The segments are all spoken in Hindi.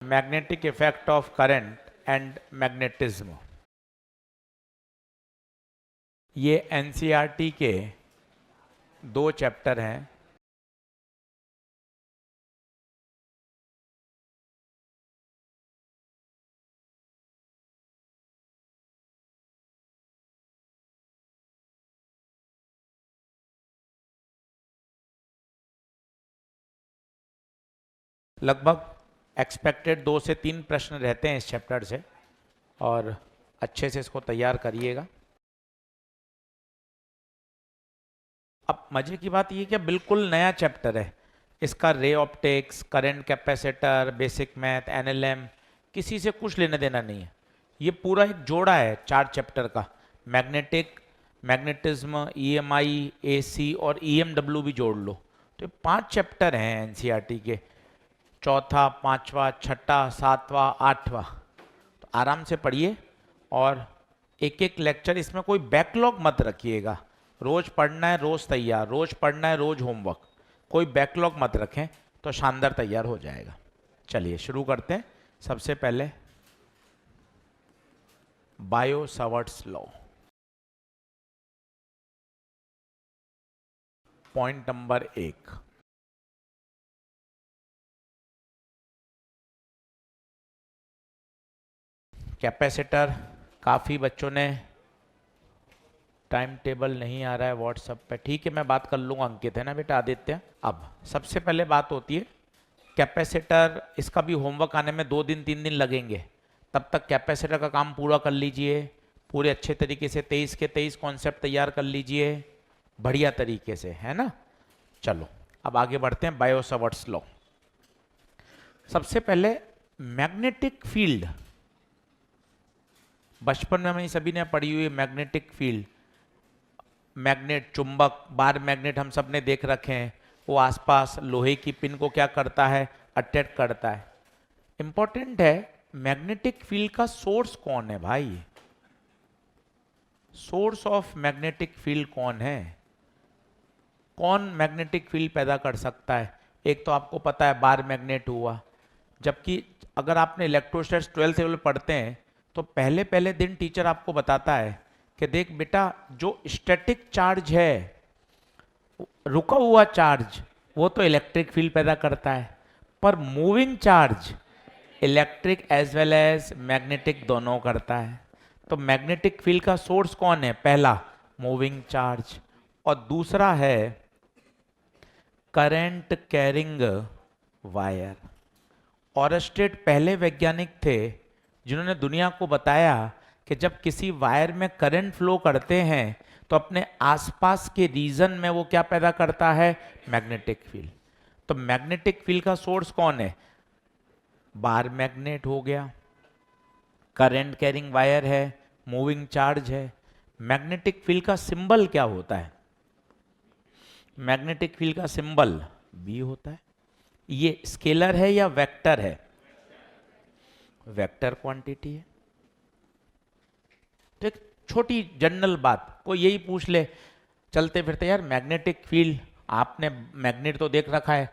Magnetic effect of current and magnetism. ये एनसीईआरटी के 2 चैप्टर हैं। लगभग एक्सपेक्टेड 2 से 3 प्रश्न रहते हैं इस चैप्टर से, और अच्छे से इसको तैयार करिएगा। अब मजे की बात ये कि बिल्कुल नया चैप्टर है। इसका ray optics, current capacitor, basic math, NLM किसी से कुछ लेना देना नहीं है। ये पूरा एक जोड़ा है 4 चैप्टर का। मैग्नेटिक, मैग्नेटिज्म, ईएमआई, एसी और ईएमडब्ल्यू भी जोड़ लो तो ये 5 चैप्टर हैं एनसीईआरटी के। चौथा, पांचवा, छठा, सातवां, आठवां। तो आराम से पढ़िए और एक एक लेक्चर, इसमें कोई बैकलॉग मत रखिएगा। रोज पढ़ना है, रोज तैयार, रोज पढ़ना है, रोज होमवर्क। कोई बैकलॉग मत रखें तो शानदार तैयार हो जाएगा। चलिए शुरू करते हैं। सबसे पहले Biot Savart's law, point number 1। Capacitor, काफ़ी बच्चों ने टाइम टेबल नहीं आ रहा है व्हाट्सएप पे, ठीक है मैं बात कर लूँगा। अंकित है ना बेटा, आदित्य। अब सबसे पहले बात होती है कैपेसिटर। इसका भी होमवर्क आने में 2 दिन 3 दिन लगेंगे। तब तक कैपेसिटर का काम पूरा कर लीजिए, पूरे अच्छे तरीके से 23 के 23 कॉन्सेप्ट तैयार कर लीजिए बढ़िया तरीके से, है ना। चलो अब आगे बढ़ते हैं। Biot Savart's law. सबसे पहले मैग्नेटिक फील्ड, बचपन में हमें सभी ने पढ़ी हुई मैग्नेटिक फील्ड। मैग्नेट, चुंबक, बार मैग्नेट हम सब ने देख रखे हैं। वो आसपास लोहे की पिन को क्या करता है, अट्रैक्ट करता है। इंपॉर्टेंट है मैग्नेटिक फील्ड का सोर्स कौन है भाई। सोर्स ऑफ मैग्नेटिक फील्ड कौन है, कौन मैग्नेटिक फील्ड पैदा कर सकता है। एक तो आपको पता है बार मैग्नेट हुआ, जबकि अगर आपने इलेक्ट्रोस्टैटिक्स 12th लेवल पढ़ते हैं तो पहले पहले दिन टीचर आपको बताता है कि देख बेटा, जो स्टैटिक चार्ज है, रुका हुआ चार्ज, वो तो इलेक्ट्रिक फील्ड पैदा करता है, पर moving charge electric as well as magnetic दोनों करता है। तो मैग्नेटिक फील्ड का सोर्स कौन है, पहला मूविंग चार्ज, और दूसरा है करंट कैरिंग वायर। ऑरस्टेड पहले वैज्ञानिक थे जिन्होंने दुनिया को बताया कि जब किसी वायर में करंट फ्लो करते हैं तो अपने आसपास के रीजन में वो क्या पैदा करता है, मैग्नेटिक फील्ड। तो मैग्नेटिक फील्ड का सोर्स कौन है, बार मैग्नेट हो गया, करंट कैरिंग वायर है, मूविंग चार्ज है। मैग्नेटिक फील्ड का सिंबल क्या होता है, मैग्नेटिक फील्ड का सिंबल बी होता है। ये स्केलर है या वेक्टर है, वेक्टर क्वांटिटी है। तो एक छोटी जनरल बात, कोई यही पूछ ले चलते फिरते, यार मैग्नेटिक फील्ड, आपने मैग्नेट तो देख रखा है,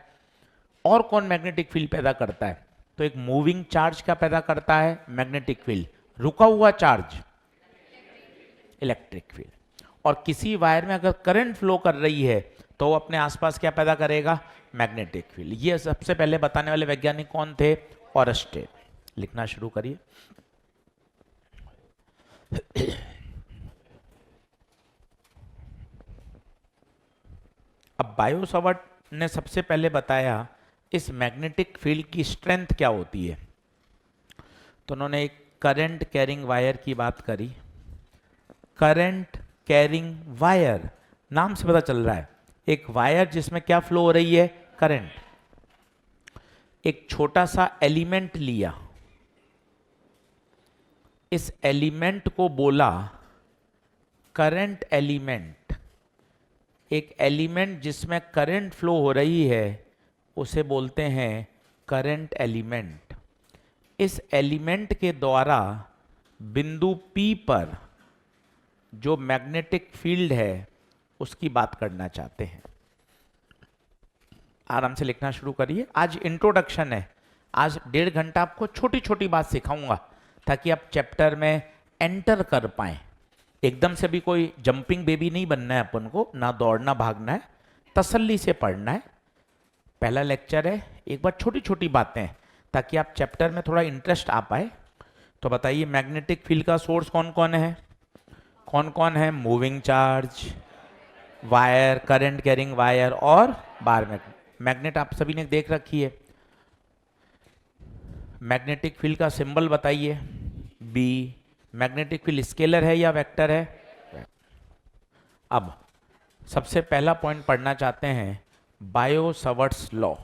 और कौन मैग्नेटिक फील्ड पैदा करता है। तो एक मूविंग चार्ज क्या पैदा करता है, मैग्नेटिक फील्ड। रुका हुआ चार्ज इलेक्ट्रिक फील्ड। और किसी वायर में अगर करंट फ्लो कर रही है तो वो अपने आसपास क्या पैदा करेगा, मैग्नेटिक फील्ड। ये सबसे पहले बताने वाले वैज्ञानिक कौन थे, ऑरस्टेड। लिखना शुरू करिए। अब बायो सावर्ट ने सबसे पहले बताया इस मैग्नेटिक फील्ड की स्ट्रेंथ क्या होती है। तो उन्होंने एक करंट कैरिंग वायर की बात करी। करंट कैरिंग वायर, नाम से पता चल रहा है एक वायर जिसमें क्या फ्लो हो रही है, करंट। एक छोटा सा एलिमेंट लिया, इस एलिमेंट को बोला करंट एलिमेंट। एक एलिमेंट जिसमें करंट फ्लो हो रही है उसे बोलते हैं करंट एलिमेंट। इस एलिमेंट के द्वारा बिंदु P पर जो मैग्नेटिक फील्ड है उसकी बात करना चाहते हैं। आराम से लिखना शुरू करिए। आज इंट्रोडक्शन है, आज 1.5 घंटा आपको छोटी छोटी बात सिखाऊंगा ताकि आप चैप्टर में एंटर कर पाए। एकदम से भी कोई जंपिंग बेबी नहीं बनना है अपन को, ना दौड़ना भागना है, तसल्ली से पढ़ना है। पहला लेक्चर है, एक बार छोटी छोटी बातें ताकि आप चैप्टर में थोड़ा इंटरेस्ट आ पाए। तो बताइए मैग्नेटिक फील्ड का सोर्स कौन कौन है? Moving charge, wire, current carrying wire और बार मैग्नेट आप सभी ने देख रखी है। मैग्नेटिक फील्ड का सिंबल बताइए, बी। मैग्नेटिक फील्ड स्केलर है या वेक्टर है? अब सबसे पहला पॉइंट पढ़ना चाहते हैं, बायो-सवर्ट्स लॉ।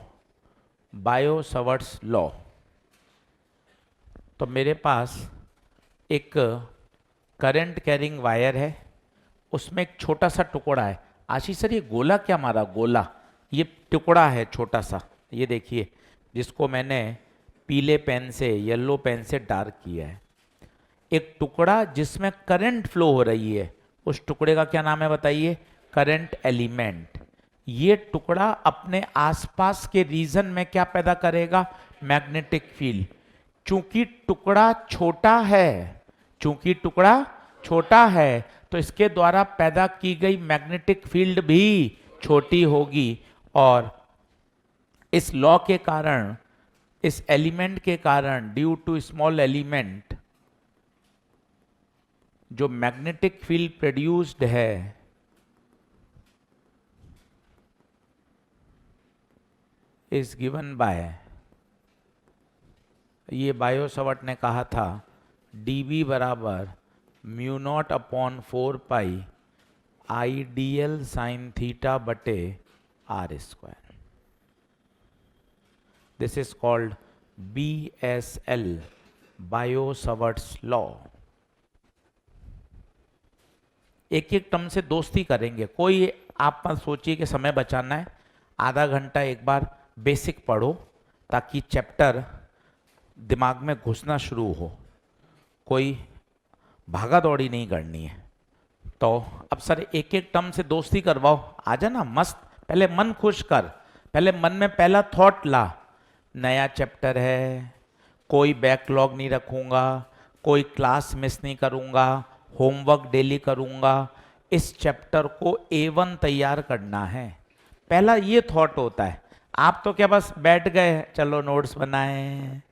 बायो-सवर्ट्स लॉ। तो मेरे पास एक करंट कैरिंग वायर है, उसमें एक छोटा सा टुकड़ा है। आशीष सर ये गोला क्या मारा? गोला, ये टुकड़ा है छोटा सा, ये देखिए, जिसको मैंने पीले पेन से, येलो पेन से डार्क किया है। एक टुकड़ा जिसमें करंट फ्लो हो रही है, उस टुकड़े का क्या नाम है बताइए? Current element. ये टुकड़ा अपने आसपास के रीजन में क्या पैदा करेगा? Magnetic field. चूंकि टुकड़ा छोटा है तो इसके द्वारा पैदा की गई मैग्नेटिक फील्ड भी छोटी होगी, और इस लॉ के कारण, इस एलिमेंट के कारण, ड्यू टू स्मॉल एलिमेंट, जो मैग्नेटिक फील्ड प्रोड्यूस्ड है इज गिवन बाय, ये बायो-सवर्ट ने कहा था, dB बराबर mu naught upon 4 pi I dl sine theta बटे R square. This is called BSL, Biot Savart's law. एक एक टर्म से दोस्ती करेंगे। कोई आप मत सोचिए कि समय बचाना है, आधा घंटा एक बार बेसिक पढ़ो ताकि चैप्टर दिमाग में घुसना शुरू हो। कोई भागा दौड़ी नहीं करनी है। तो अब सर एक एक टर्म से दोस्ती करवाओ, आ जाना मस्त। पहले मन खुश कर, पहले मन में पहला थॉट ला, नया चैप्टर है, कोई बैकलॉग नहीं रखूंगा, कोई क्लास मिस नहीं करूंगा, होमवर्क डेली करूंगा, इस चैप्टर को A1 तैयार करना है। पहला ये थॉट होता है। आप तो क्या बस बैठ गए चलो नोट्स बनाए,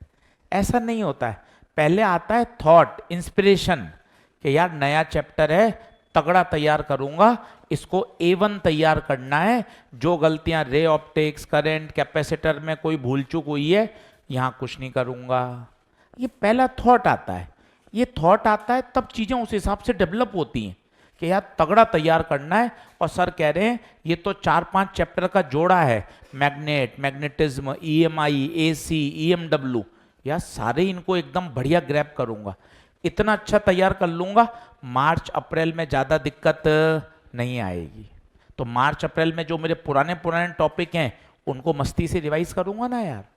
ऐसा नहीं होता है। पहले आता है थॉट, इंस्पिरेशन, कि यार नया चैप्टर है, तगड़ा तैयार करूंगा, इसको A1 तैयार करना है। जो गलतियां रे ऑप्टिक्स, करंट, कैपेसिटर में कोई भूल चूक हुई है, यहां कुछ नहीं करूंगा। ये पहला थॉट आता है। ये थॉट आता है तब चीजें उस हिसाब से डेवलप होती हैं कि यार तगड़ा तैयार करना है। और सर कह रहे हैं ये तो 4-5 चैप्टर का जोड़ा है, magnet, magnetism, EMI, AC, EMW, यार सारे इनको एकदम बढ़िया ग्रैब करूंगा, इतना अच्छा तैयार कर लूंगा, मार्च अप्रैल में ज़्यादा दिक्कत नहीं आएगी। तो मार्च अप्रैल में जो मेरे पुराने टॉपिक हैं उनको मस्ती से रिवाइज करूंगा ना यार।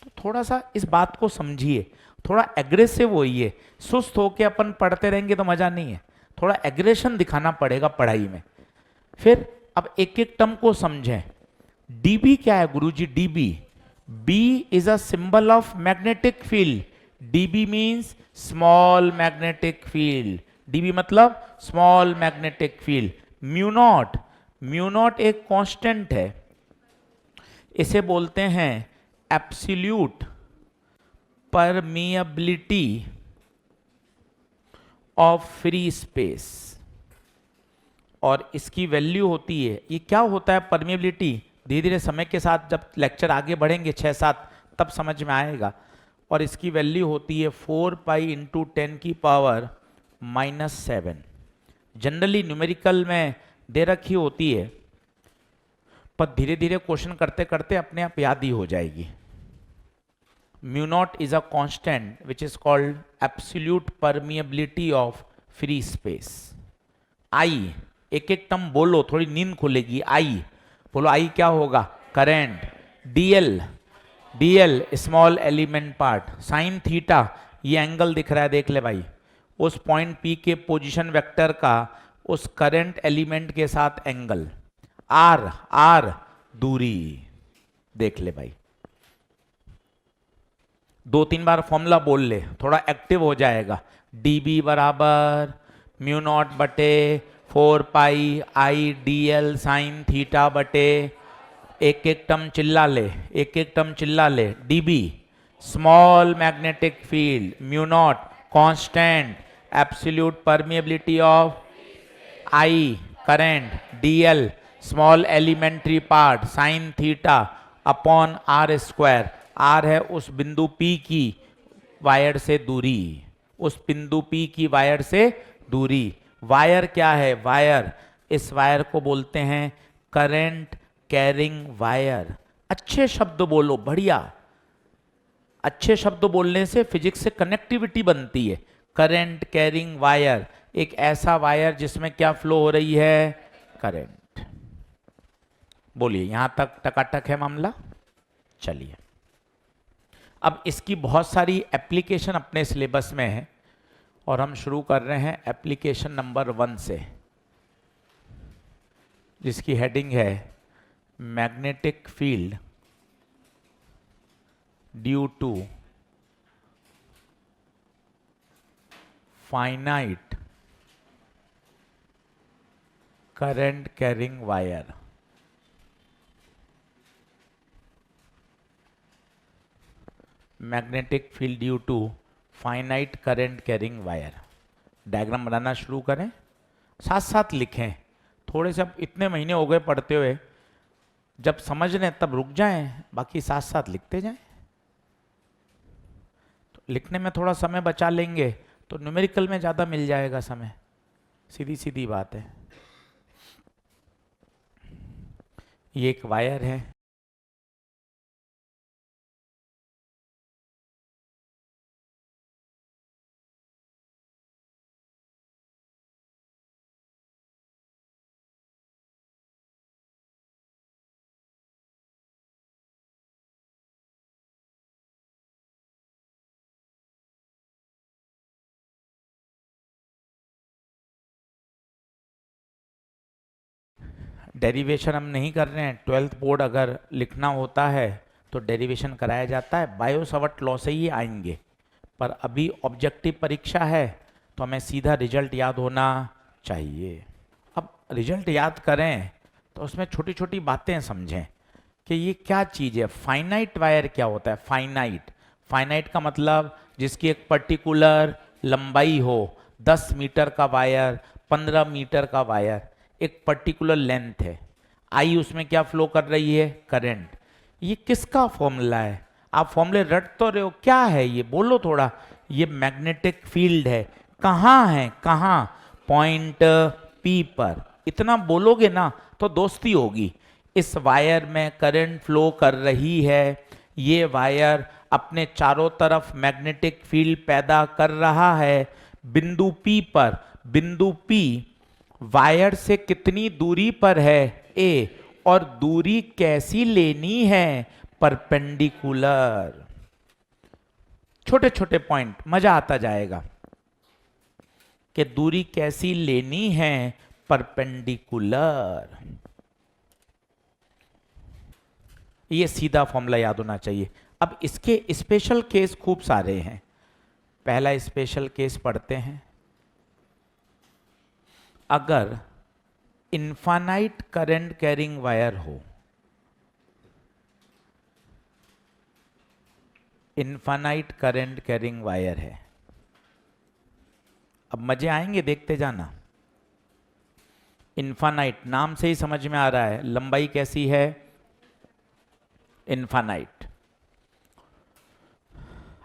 तो थोड़ा सा इस बात को समझिए, थोड़ा एग्रेसिव होइए। सुस्त होके अपन पढ़ते रहेंगे तो मजा नहीं है, थोड़ा एग्रेशन दिखाना पड़ेगा पढ़ाई में। फिर अब एक एक टर्म को समझें। डीबी क्या है गुरुजी? DB, B is a symbol of magnetic field. DB means small magnetic field. DB मतलब small magnetic field. Mu naught, mu naught एक कांस्टेंट है, इसे बोलते हैं absolute permeability of free space, और इसकी वैल्यू होती है, ये क्या होता है परमिएबिलिटी? धीरे धीरे समय के साथ जब लेक्चर आगे बढ़ेंगे 6-7 तब समझ में आएगा। और इसकी वैल्यू होती है 4 पाई इंटू 10 की पावर -7। जनरली न्यूमेरिकल में दे रखी होती है, पर धीरे धीरे क्वेश्चन करते करते अपने आप याद ही हो जाएगी। Mu naught is a constant which is called absolute permeability of free space. I, एक एक टर्म बोलो, थोड़ी नींद खुलेगी। आई बोलो, आई क्या होगा? Current. DL, DL small element part. Sine theta, ये एंगल दिख रहा है, देख ले भाई, उस पॉइंट पी के पोजीशन वेक्टर का उस करंट एलिमेंट के साथ एंगल। आर, आर दूरी, देख ले भाई। दो तीन बार फॉर्मूला बोल ले, थोड़ा एक्टिव हो जाएगा। dB बराबर म्यू नॉट बटे 4 pi I D L sine theta बटे, एक एक टर्म चिल्ला ले, एक एक टर्म चिल्ला ले। dB small magnetic field, mu naught constant, absolute permeability of I current, dl small elementary part sine theta upon r square. R है उस बिंदु P की वायर से दूरी, उस बिंदु P की वायर से दूरी। वायर क्या है? वायर, इस वायर को बोलते हैं करंट कैरिंग वायर। अच्छे शब्द बोलो, बढ़िया। अच्छे शब्द बोलने से फिजिक्स से कनेक्टिविटी बनती है। करंट कैरिंग वायर, एक ऐसा वायर जिसमें क्या फ्लो हो रही है? करंट। बोलिए, यहां तक टकाटक है मामला? चलिए, अब इसकी बहुत सारी एप्लीकेशन अपने सिलेबस में है और हम शुरू कर रहे हैं एप्लीकेशन नंबर 1 से, जिसकी हेडिंग है magnetic field due to finite current carrying wire. Magnetic field due to finite current carrying wire. Diagram बनाना शुरू करें, साथ साथ लिखें। थोड़े से अब इतने महीने हो गए पढ़ते हुए, जब समझ लें तब रुक जाएं, बाकी साथ साथ लिखते जाएं। तो लिखने में थोड़ा समय बचा लेंगे तो न्यूमेरिकल में ज़्यादा मिल जाएगा समय, सीधी सीधी बात है। ये एक वायर है, डेरिवेशन हम नहीं कर रहे हैं। 12th बोर्ड अगर लिखना होता है तो डेरिवेशन कराया जाता है, बायो सावर्ट लॉ से ही आएंगे। पर अभी ऑब्जेक्टिव परीक्षा है तो हमें सीधा रिजल्ट याद होना चाहिए। अब रिजल्ट याद करें तो उसमें छोटी छोटी बातें समझें कि ये क्या चीज़ है। फाइनाइट वायर क्या होता है? फाइनाइट, फाइनाइट का मतलब जिसकी एक पर्टिकुलर लंबाई हो। 10 मीटर का वायर, 15 मीटर का वायर, एक पर्टिकुलर लेंथ है। आई उसमें क्या फ्लो कर रही है? करंट। ये किसका फॉर्मूला है? आप फॉर्मूले रट तो रहे हो, क्या है ये? बोलो थोड़ा। ये मैग्नेटिक फील्ड है। कहाँ है? कहाँ? पॉइंट P पर। इतना बोलोगे ना तो दोस्ती होगी। इस वायर में करंट फ्लो कर रही है, ये वायर अपने चारों तरफ मैग्नेटिक फील्ड पैदा कर रहा है बिंदु P पर। बिंदु P वायर से कितनी दूरी पर है? A। और दूरी कैसी लेनी है? परपेंडिकुलर। छोटे छोटे पॉइंट, मजा आता जाएगा कि दूरी कैसी लेनी है? परपेंडिकुलर। ये सीधा फॉर्मूला याद होना चाहिए। अब इसके स्पेशल केस खूब सारे हैं। पहला स्पेशल केस पढ़ते हैं। अगर इनफाइनाइट करंट कैरिंग वायर हो, इनफाइनाइट करंट कैरिंग वायर है। अब मजे आएंगे, देखते जाना। इनफाइनाइट नाम से ही समझ में आ रहा है, लंबाई कैसी है? इनफाइनाइट।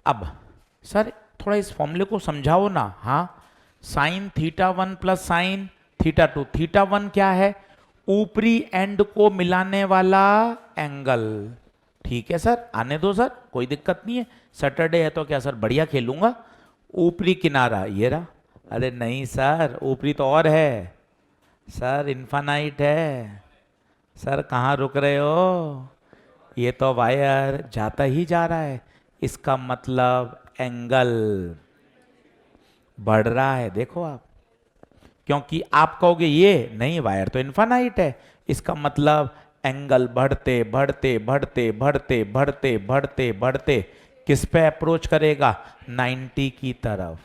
अब सर थोड़ा इस फॉर्मूले को समझाओ ना। हाँ, sign theta 1 plus sine theta 2। Theta 1 क्या है? ऊपरी एंड को मिलाने वाला एंगल। ठीक है सर, आने दो सर, कोई दिक्कत नहीं है। सैटरडे है तो क्या सर बढ़िया खेलूंगा। ऊपरी किनारा ये रहा। अरे नहीं सर, ऊपरी तो और है सर, इनफाइनाइट है सर। कहाँ रुक रहे हो? ये तो वायर जाता ही जा रहा है, इसका मतलब एंगल बढ़ रहा है। देखो आप, क्योंकि आप कहोगे ये नहीं, वायर तो इनफाइनाइट है, इसका मतलब एंगल बढ़ते बढ़ते बढ़ते बढ़ते बढ़ते बढ़ते किस पे अप्रोच करेगा? 90 की तरफ।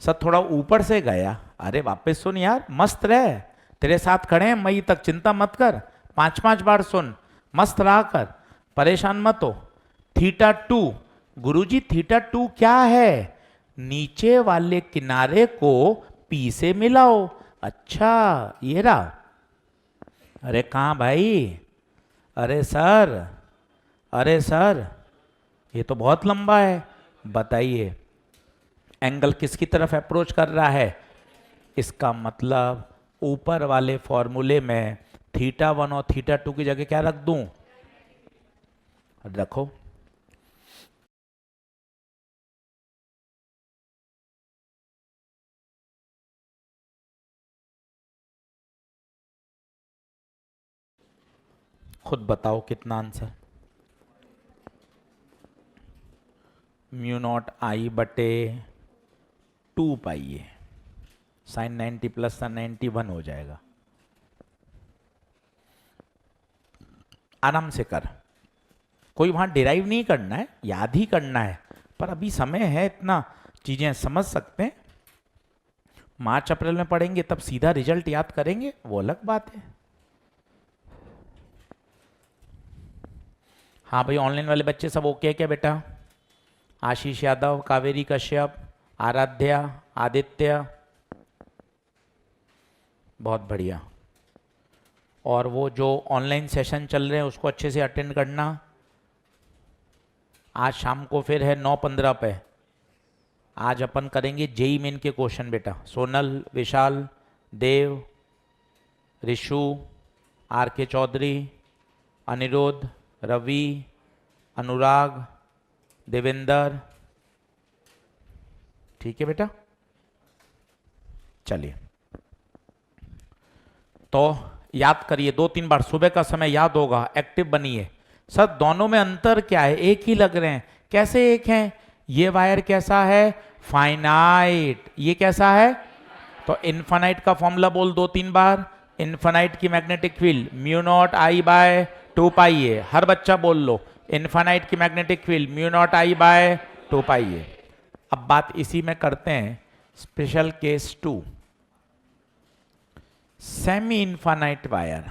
सर थोड़ा ऊपर से गया। अरे वापस सुन यार, मस्त रहे, तेरे साथ खड़े हैं मई तक, चिंता मत कर। 5-5 बार सुन, मस्त रहा कर, परेशान मत हो। θ2, गुरुजी θ2 क्या है? नीचे वाले किनारे को P से मिलाओ। अच्छा ये रहा। अरे कहाँ भाई? अरे सर, अरे सर, ये तो बहुत लंबा है। बताइए एंगल किसकी तरफ अप्रोच कर रहा है? इसका मतलब ऊपर वाले फॉर्मूले में θ1 और θ2 की जगह क्या रख दूं? रखो। खुद बताओ कितना answer? μ0I/2π sign 90 plus sign 91 हो जाएगा। आराम से कर, कोई वहां डिराइव नहीं करना है, याद ही करना है। पर अभी समय है इतना, चीजें समझ सकते हैं। मार्च अप्रैल में पढ़ेंगे तब सीधा रिजल्ट याद करेंगे, वो अलग बात है। हाँ भाई, ऑनलाइन वाले बच्चे सब ओके है क्या बेटा? आशीष यादव, कावेरी कश्यप, आराध्या, आदित्य, बहुत बढ़िया। और वो जो ऑनलाइन सेशन चल रहे हैं उसको अच्छे से अटेंड करना। आज शाम को फिर है 9:15 पे, आज अपन करेंगे जेई मेन के क्वेश्चन बेटा। सोनल, विशाल, देव, ऋषु, आर के चौधरी, अनिरुद्ध, रवि, अनुराग, देवेंद्र, ठीक है बेटा। चलिए तो याद करिए 2-3 बार, सुबह का समय याद होगा, एक्टिव बनिए। सर दोनों में अंतर क्या है? एक ही लग रहे हैं। कैसे एक हैं? ये वायर कैसा है? फाइनाइट। ये कैसा है? तो इन्फानाइट का फॉर्मूला बोल 2-3 बार। इन्फानाइट की मैग्नेटिक फील्ड μ0I/2πa, हर बच्चा बोल लो। इन्फानाइट की मैग्नेटिक फील्ड μ0I/2πa। अब बात इसी में करते हैं, special case 2, semi infinite wire.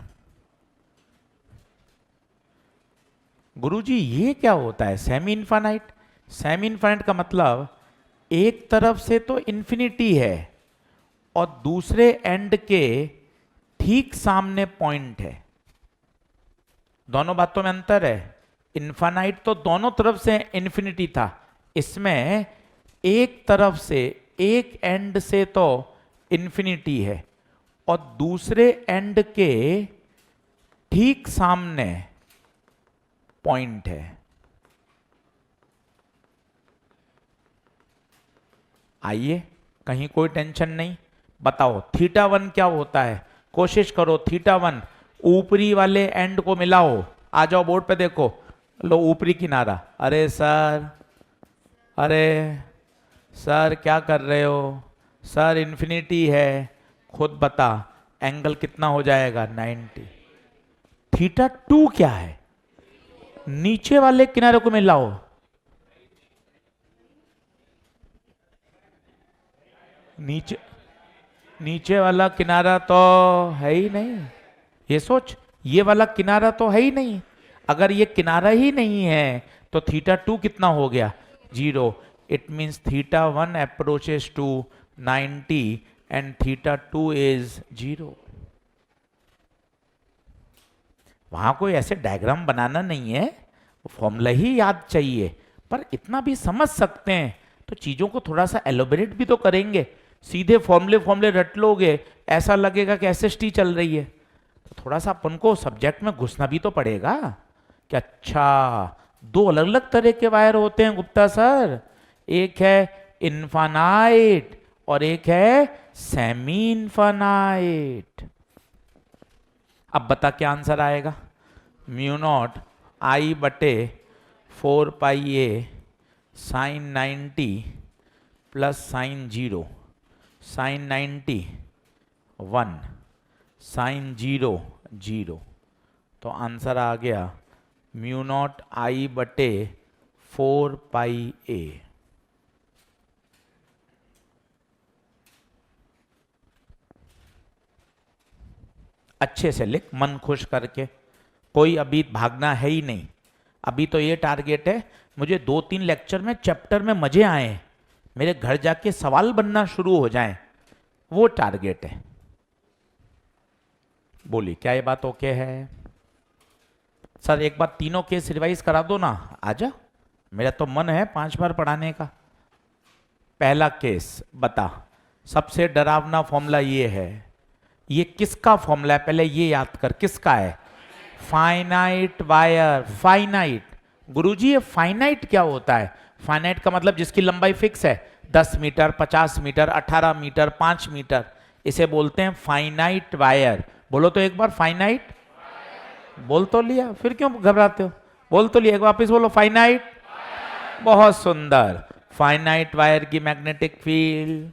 गुरुजी ये क्या होता है सेमी इन्फानाइट? सेमी इन्फानाइट का मतलब एक तरफ से तो इन्फिनिटी है और दूसरे एंड के ठीक सामने पॉइंट है। दोनों बातों में अंतर है। इन्फानाइट तो दोनों तरफ से इन्फिनिटी था, इसमें एक तरफ से, एक एंड से तो इन्फिनिटी है और दूसरे एंड के ठीक सामने पॉइंट है। आइए, कहीं कोई टेंशन नहीं। बताओ θ1 क्या होता है? कोशिश करो θ1 ऊपरी वाले एंड को मिलाओ। आ जाओ बोर्ड पे देखो, लो ऊपरी किनारा। अरे सर, अरे सर क्या कर रहे हो सर? इन्फिनिटी है, खुद बता एंगल कितना हो जाएगा? 90। θ2 क्या है? नीचे वाले किनारे को मिलाओ। नीचे वाला किनारा तो है ही नहीं। ये सोच, ये वाला किनारा तो है ही नहीं। अगर ये किनारा ही नहीं है तो θ2 कितना हो गया? 0। It means θ1 approaches to 90 and θ2 is 0। वहां कोई ऐसे डायग्राम बनाना नहीं है, फॉर्मूला ही याद चाहिए। पर इतना भी समझ सकते हैं तो चीजों को थोड़ा सा एलोबरेट भी तो करेंगे। सीधे फॉर्मूले रट लोगे, ऐसा लगेगा कि एसएसटी चल रही है। तो थोड़ा सा अपन को सब्जेक्ट में घुसना भी तो पड़ेगा कि अच्छा दो अलग अलग तरह के वायर होते हैं गुप्ता सर, एक है इन्फानाइट और एक है सेमी इन्फानाइट। अब बता क्या आंसर आएगा? μ0I/4πa sine 90 plus sine 0, sine 90 1, sine 0 0। तो आंसर आ गया म्यू नॉट आई बटे 4 पाई ए। अच्छे से लिख, मन खुश करके, कोई अभी भागना है ही नहीं। अभी तो ये टारगेट है, मुझे 2-3 लेक्चर में चैप्टर में मजे आए, मेरे घर जाके सवाल बनना शुरू हो जाएं, वो टारगेट है। बोली क्या ये बात ओके है? सर एक बार तीनों केस रिवाइज करा दो ना, आजा, मेरा तो मन है 5 बार पढ़ाने का। पहला केस बता, सबसे डरावना फॉर्मूला ये है। ये किसका फॉर्मूला है पहले ये याद कर, किसका है? Finite wire. फाइनाइट गुरुजी, ये फाइनाइट क्या होता है? फाइनाइट का मतलब जिसकी लंबाई फिक्स है, 10 मीटर, 50 मीटर, 18 मीटर, 5 मीटर, इसे बोलते हैं फाइनाइट वायर। बोलो तो एक बार, फाइनाइट। बोल तो लिया, फिर क्यों घबराते हो? बोल तो लिया, एक वापस बोलो, फाइनाइट। बहुत सुंदर। फाइनाइट वायर की मैग्नेटिक फील्ड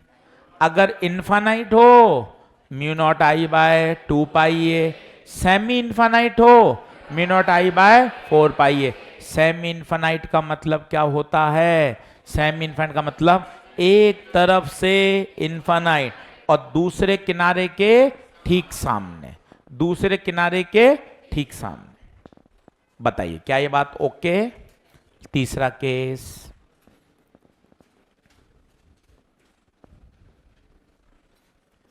अगर इनफाइनाइट हो, mu naught I by 2 pi A. Semi infinite हो, mu naught I bye 4 pi A. Semi infinite का मतलब क्या होता है? सेमी इनफाइनाइट का मतलब एक तरफ से इनफाइनाइट और दूसरे किनारे के ठीक सामने, दूसरे किनारे के ठीक सामने। बताइए क्या ये बात ओके? तीसरा case,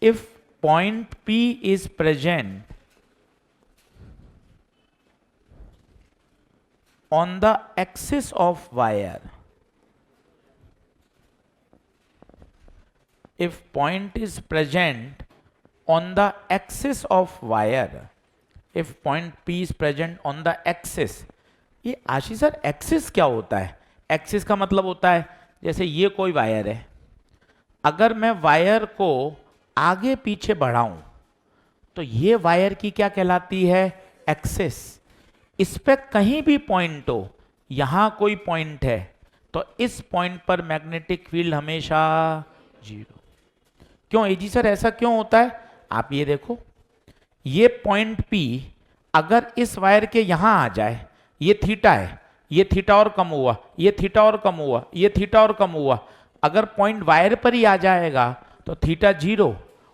if point P is present on the axis of wire, if point is present on the axis of wire, if point P is present on the axis, ये आशीष सर एक्सिस क्या होता है? एक्सिस का मतलब होता है जैसे ये कोई वायर है, अगर मैं वायर को आगे पीछे बढ़ाऊं तो ये वायर की क्या कहलाती है? एक्सिस। इस पे कहीं भी पॉइंट हो, यहां कोई पॉइंट है तो इस पॉइंट पर मैग्नेटिक फील्ड हमेशा 0। क्यों एजी सर ऐसा क्यों होता है? आप ये देखो, ये पॉइंट P अगर इस वायर के यहां आ जाए, ये थीटा है, ये थीटा और कम हुआ, ये थीटा और कम हुआ, ये थीटा और कम हुआ, अगर पॉइंट वायर पर ही आ जाएगा तो थीटा 0,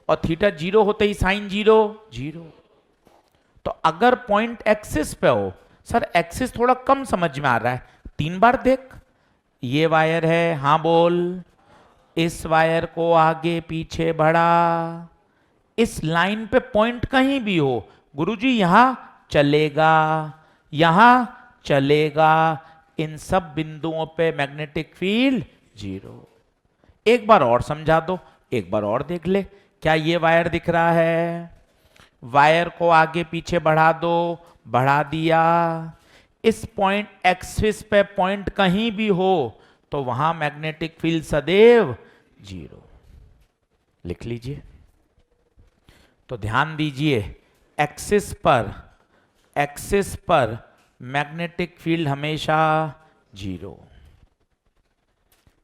और थीटा 0 होते ही साइन 0 0। तो अगर पॉइंट एक्सिस पे हो, सर एक्सिस थोड़ा कम समझ में आ रहा है, 3 बार देख, ये वायर है, हां बोल, इस वायर को आगे पीछे बढ़ा, इस लाइन पे पॉइंट कहीं भी हो, गुरुजी यहां चलेगा, यहां चलेगा, इन सब बिंदुओं पे मैग्नेटिक फील्ड 0। एक बार और समझा दो, एक बार और देख ले, क्या ये वायर दिख रहा है? वायर को आगे पीछे बढ़ा दो, बढ़ा दिया, इस पॉइंट एक्सिस पे पॉइंट कहीं भी हो तो वहां मैग्नेटिक फील्ड सदैव 0। लिख लीजिए। तो ध्यान दीजिए, एक्सिस पर मैग्नेटिक फील्ड हमेशा 0।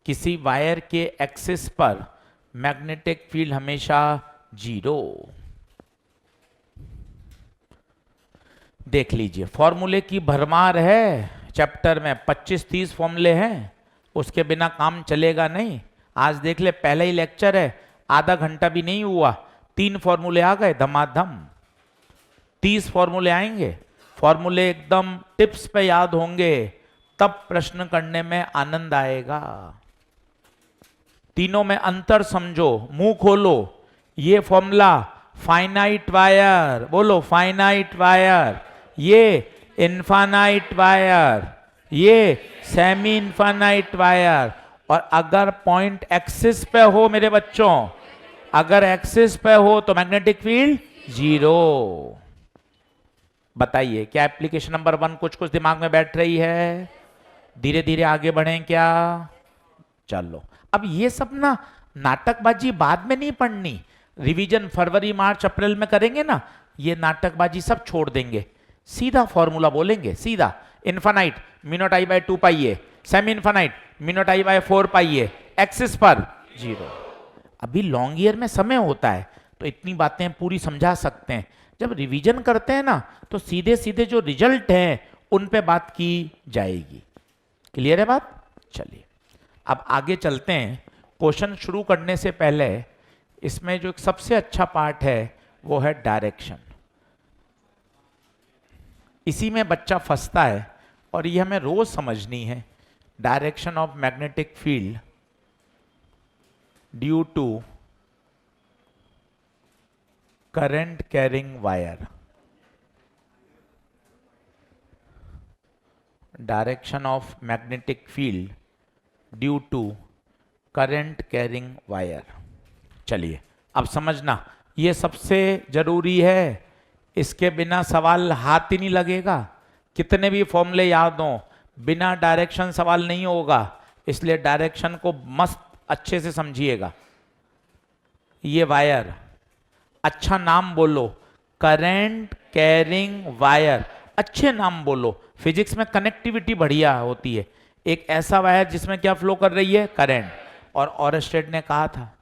किसी वायर के एक्सिस पर मैग्नेटिक फील्ड हमेशा 0। देख लीजिए, फॉर्मूले की भरमार है चैप्टर में, 25-30 फॉर्मूले हैं, उसके बिना काम चलेगा नहीं। आज देख ले, पहला ही लेक्चर है, आधा घंटा भी नहीं हुआ, 3 फॉर्मूले आ गए धमाधम। 30 फॉर्मूले आएंगे, फॉर्मूले एकदम टिप्स पे याद होंगे, तब प्रश्न करने में आनंद आएगा। तीनों में अंतर समझो, मुंह खोलो। ये फॉर्मूला फाइनाइट वायर, बोलो फाइनाइट वायर, ये इनफाइनाइट वायर, ये सेमी इनफाइनाइट वायर। और अगर पॉइंट एक्सिस पे हो मेरे बच्चों, अगर एक्सिस पे हो तो मैग्नेटिक फील्ड 0। बताइए क्या एप्लीकेशन नंबर 1 कुछ कुछ दिमाग में बैठ रही है? धीरे धीरे आगे बढ़ें क्या? चलो, अब ये सब ना नाटकबाजी बाद में नहीं पढ़नी, रिवीजन फरवरी मार्च अप्रैल में करेंगे ना, ये नाटकबाजी सब छोड़ देंगे, सीधा फॉर्मूला बोलेंगे, सीधा infinite mu naught I by 2 pi A, semi infinite mu naught I bye 4 pi A, axis पर 0। अभी लॉन्ग ईयर में समय होता है तो इतनी बातें पूरी समझा सकते हैं, जब रिवीजन करते हैं ना तो सीधे सीधे जो रिजल्ट है उन पे बात की जाएगी। क्लियर है बात? चलिए अब आगे चलते हैं। क्वेश्चन शुरू करने से पहले इसमें जो एक सबसे अच्छा पार्ट है वो है डायरेक्शन। इसी में बच्चा फंसता है और ये हमें रोज समझनी है। Direction of magnetic field due to current carrying wire. Direction of magnetic field due to current carrying wire. चलिए अब समझना, ये सबसे जरूरी है, इसके बिना सवाल हाथ ही नहीं लगेगा। कितने भी फॉर्मूले याद हों, बिना डायरेक्शन सवाल नहीं होगा, इसलिए डायरेक्शन को मस्त अच्छे से समझिएगा। ये वायर, अच्छा नाम बोलो, करंट कैरिंग वायर, अच्छे नाम बोलो। फिजिक्स में कनेक्टिविटी बढ़िया होती है। एक ऐसा वायर जिसमें क्या फ्लो कर रही है? करंट। और ऑरस्टेड ने कहा था,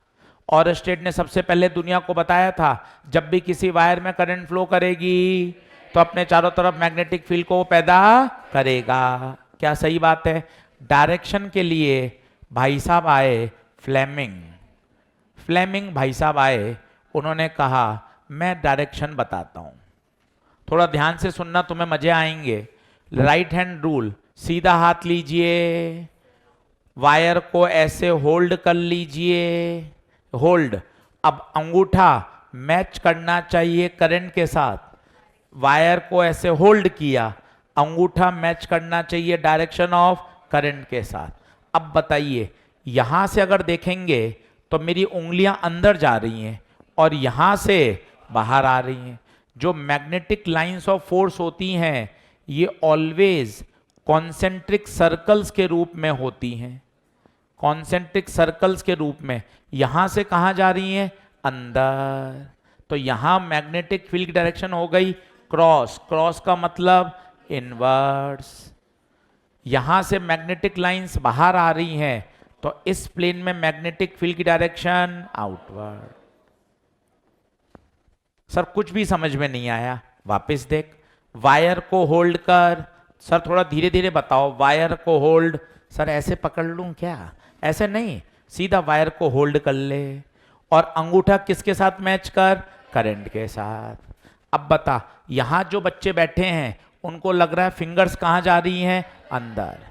ऑरस्टेड ने सबसे पहले दुनिया को बताया था, जब भी किसी वायर में करंट फ्लो करेगी तो अपने चारों तरफ मैग्नेटिक फील्ड को पैदा करेगा। क्या सही बात है? डायरेक्शन के लिए भाई साहब आए फ्लेमिंग। फ्लेमिंग भाई साहब आए, उन्होंने कहा मैं डायरेक्शन बताता हूं, थोड़ा ध्यान से सुनना, तुम्हें मजे आएंगे। राइट हैंड रूल, सीधा हाथ लीजिए, वायर को ऐसे होल्ड कर लीजिए, होल्ड। अब अंगूठा मैच करना चाहिए करंट के साथ, वायर को ऐसे होल्ड किया, अंगूठा मैच करना चाहिए डायरेक्शन ऑफ करंट के साथ। अब बताइए, यहां से अगर देखेंगे तो मेरी उंगलियां अंदर जा रही हैं और यहां से बाहर आ रही हैं। जो मैग्नेटिक लाइंस ऑफ फोर्स होती हैं ये ऑलवेज कॉन्सेंट्रिक सर्कल्स के रूप में होती हैं, कॉन्सेंट्रिक सर्कल्स के रूप में। यहां से कहां जा रही हैं? अंदर। तो यहां मैग्नेटिक फील्ड की डायरेक्शन हो गई क्रॉस, क्रॉस का मतलब इनवर्स। यहां से मैग्नेटिक लाइंस बाहर आ रही हैं तो इस प्लेन में मैग्नेटिक फील्ड की डायरेक्शन आउटवर्ड। सर कुछ भी समझ में नहीं आया, वापस देख। वायर को होल्ड कर, सर थोड़ा धीरे धीरे बताओ। वायर को होल्ड, सर ऐसे पकड़ लूं क्या? ऐसे नहीं, सीधा वायर को होल्ड कर ले और अंगूठा किसके साथ मैच कर? करंट के साथ। अब बता, यहां जो बच्चे बैठे हैं उनको लग रहा है फिंगर्स कहां जा रही हैं? अंदर।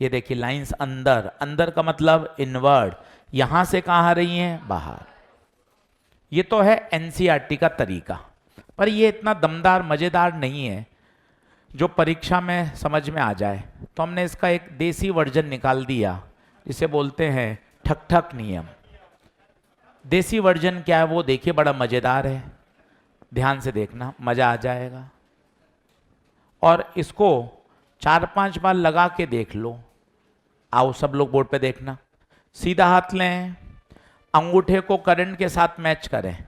ये देखिए लाइंस अंदर, अंदर का मतलब इनवर्ड। यहां से कहां आ रही हैं? बाहर। ये तो है एनसीईआरटी का तरीका, पर ये इतना दमदार मजेदार नहीं है जो परीक्षा में समझ में आ जाए। तो हमने इसका एक देसी वर्जन निकाल दिया जिसे बोलते हैं ठक ठक नियम। देसी वर्जन क्या है वो देखिए, बड़ा मजेदार है, ध्यान से देखना, मजा आ जाएगा। और इसको 4-5 बार लगा के देख लो। आओ सब लोग बोर्ड पे देखना। सीधा हाथ लें, अंगूठे को करंट के साथ मैच करें।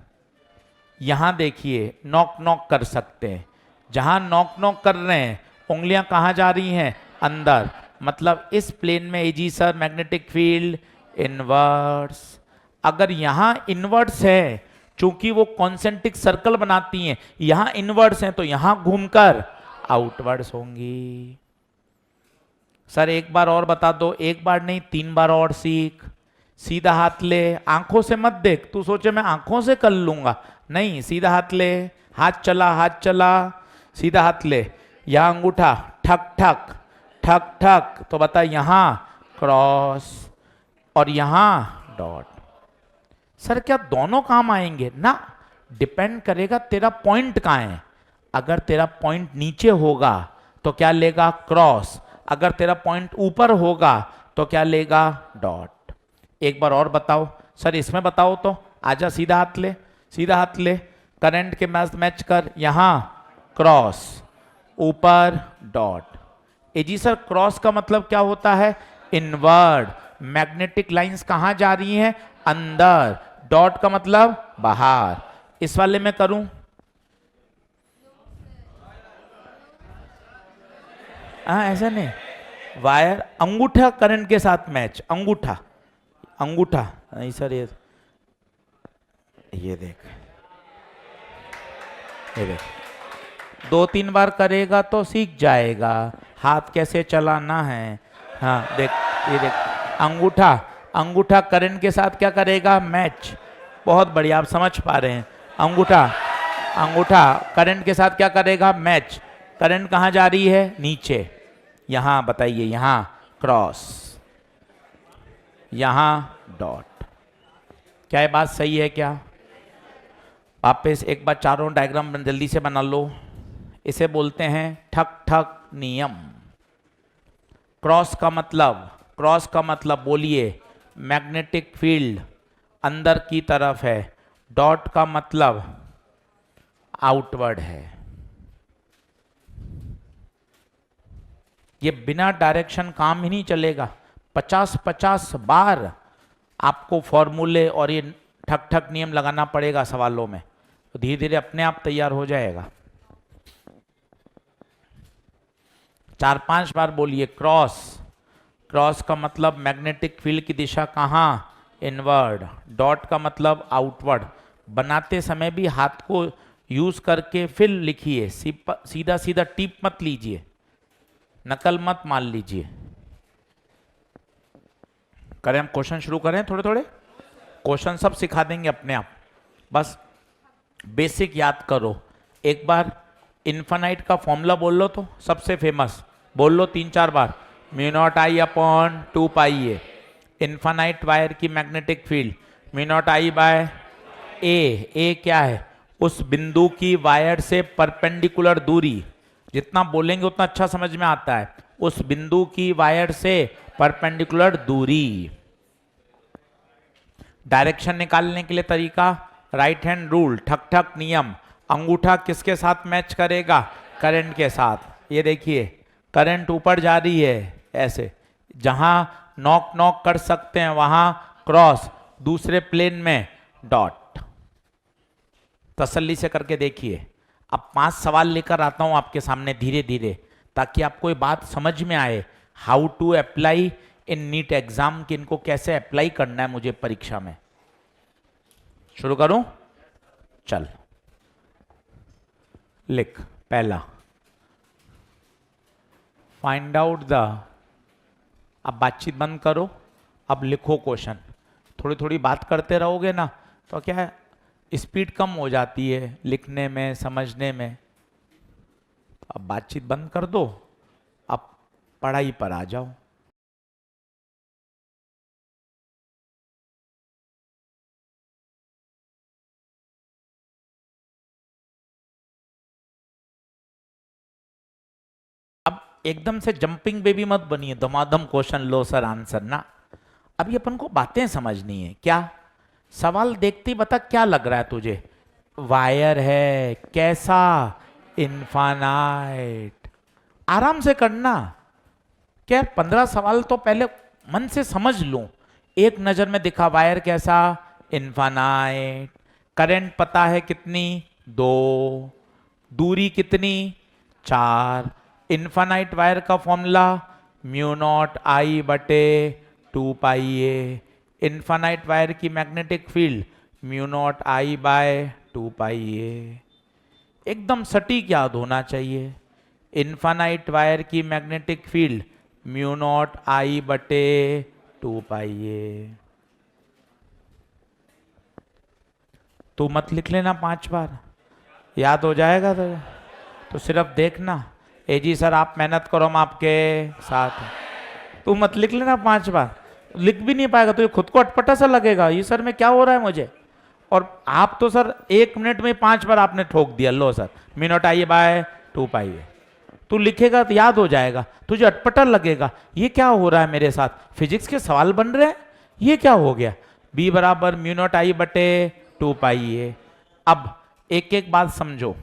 यहां देखिए नॉक नॉक कर सकते हैं, जहां नॉक नॉक कर रहे हैं उंगलियां कहां जा रही हैं? अंदर। मतलब इस प्लेन में एजी सर मैग्नेटिक फील्ड इनवर्स। अगर यहां इनवर्स है, चूंकि वो कॉन्सेंट्रिक सर्कल बनाती हैं, यहां इनवर्स हैं तो यहां घूमकर आउटवर्ड्स होंगी। सर एक बार और बता दो, एक बार नहीं 3 बार और सीख। सीधा हाथ ले, आंखों से मत देख, तू सोचे मैं आंखों से कर लूंगा, नहीं, सीधा हाथ ले, हाथ चला, हाथ चला, सीधा हाथ ले, यहां अंगूठा ठक ठक ठक ठक, तो बता यहां क्रॉस और यहां डॉट। सर क्या दोनों काम आएंगे? ना, डिपेंड करेगा तेरा पॉइंट कहां है। अगर तेरा पॉइंट नीचे होगा तो क्या लेगा? क्रॉस। अगर तेरा पॉइंट ऊपर होगा तो क्या लेगा? डॉट। एक बार और बताओ सर, इसमें बताओ तो। आजा, सीधा हाथ ले, सीधा हाथ ले, करंट के मैच कर, यहां क्रॉस, ऊपर डॉट। जी सर क्रॉस का मतलब क्या होता है? इनवर्ड। मैग्नेटिक लाइंस कहां जा रही हैं? अंदर। डॉट का मतलब बाहर। इस वाले में करूं? हाँ ऐसा नहीं, वायर अंगूठा करंट के साथ मैच, अंगूठा, अंगूठा नहीं सर, ये देख, ये देख, 2-3 बार करेगा तो सीख जाएगा हाथ कैसे चलाना है। हाँ देख, ये देख, अंगूठा, अंगूठा करंट के साथ क्या करेगा, मैच। बहुत बढ़िया, आप समझ पा रहे हैं। अंगूठा, अंगूठा करंट के साथ क्या करेगा, मैच। करंट कहाँ जा रही है, नीचे। यहाँ बताइए, यहाँ क्रॉस, यहाँ डॉट। क्या ये बात सही है क्या? वापस एक बार चारों डायग्राम जल्दी से बना लो। इसे बोलते हैं ठक ठक नियम। क्रॉस का मतलब, क्रॉस का मतलब बोलिए मैग्नेटिक फील्ड अंदर की तरफ है। डॉट का मतलब आउटवर्ड है। ये बिना डायरेक्शन काम ही नहीं चलेगा। 50-50 बार आपको फॉर्मूले और ये ठक ठक नियम लगाना पड़ेगा सवालों में, तो धीरे धीरे अपने आप तैयार हो जाएगा। 4-5 बार बोलिए क्रॉस। क्रॉस का मतलब मैग्नेटिक फील्ड की दिशा कहाँ, इनवर्ड। डॉट का मतलब आउटवर्ड। बनाते समय भी हाथ को यूज करके फिर लिखिए, सीधा सीधा टिप मत लीजिए, नकल मत मान लीजिए। करें हम क्वेश्चन शुरू करें, थोड़े थोड़े क्वेश्चन सब सिखा देंगे अपने आप, बस बेसिक याद करो। एक बार इन्फानाइट का फॉर्मूला बोल लो, तो सबसे फेमस बोल लो 3-4 बार, म्यू नॉट आई अपॉन 2 पाई ए। इन्फानाइट वायर की magnetic field mu naught I bye ए क्या है, उस बिंदु की वायर से परपेंडिकुलर दूरी। जितना बोलेंगे उतना अच्छा समझ में आता है। उस बिंदु की वायर से परपेंडिकुलर दूरी। डायरेक्शन निकालने के लिए तरीका, राइट हैंड रूल, ठक ठक नियम। अंगूठा किसके साथ मैच करेगा, करंट के साथ। ये देखिए करंट ऊपर जा रही है ऐसे, जहां नॉक नॉक कर सकते हैं वहां क्रॉस, दूसरे प्लेन में डॉट। तसल्ली से करके देखिए। अब 5 सवाल लेकर आता हूं आपके सामने धीरे धीरे, ताकि आपको ये बात समझ में आए, how to apply in NEET exam, कि इनको कैसे अप्लाई करना है मुझे परीक्षा में। शुरू करूं, चल लिख। पहला, फाइंड आउट द, अब बातचीत बंद करो, अब लिखो क्वेश्चन। थोड़ी थोड़ी बात करते रहोगे ना तो क्या है, स्पीड कम हो जाती है लिखने में, समझने में। अब बातचीत बंद कर दो, अब पढ़ाई पर आ जाओ। अब एकदम से जंपिंग बेबी मत बनिए, धमाधम क्वेश्चन लो सर आंसर ना। अभी अपन को बातें समझनी है। क्या सवाल देखते ही बता क्या लग रहा है तुझे, वायर है, कैसा, इनफानाइट। आराम से करना। क्या 15 सवाल तो पहले मन से समझ लूं, एक नजर में दिखा, वायर कैसा, इनफानाइट। करंट पता है कितनी, 2। दूरी कितनी, 4। इनफानाइट वायर का फॉर्मूला म्यू नॉट आई बटे 2 पाई ए। इनफानाइट वायर की magnetic field mu naught I by 2 पाई ए। एकदम सटीक याद होना चाहिए। इनफानाइट वायर की magnetic field mu naught I बटे 2 पाई ए। तू मत लिख लेना 5 बार, याद हो जाएगा तो सिर्फ देखना। ए जी सर आप मेहनत करो, हम आपके साथ हैं। तू मत लिख लेना 5 बार, लिख भी नहीं पाएगा तो ये खुद को अटपटा सा लगेगा, ये सर में क्या हो रहा है मुझे। और आप तो सर 1 मिनट में 5 बार आपने ठोक दिया, लो sir mu naught I by 2 पाई ए। तू लिखेगा तो याद हो जाएगा, तुझे अटपटा लगेगा, ये क्या हो रहा है मेरे साथ, फिजिक्स के सवाल बन रहे हैं, ये क्या हो गया। बी बराबर म्यू नॉट आई बटे 2 पाई ए। अब एक एक बात समझो।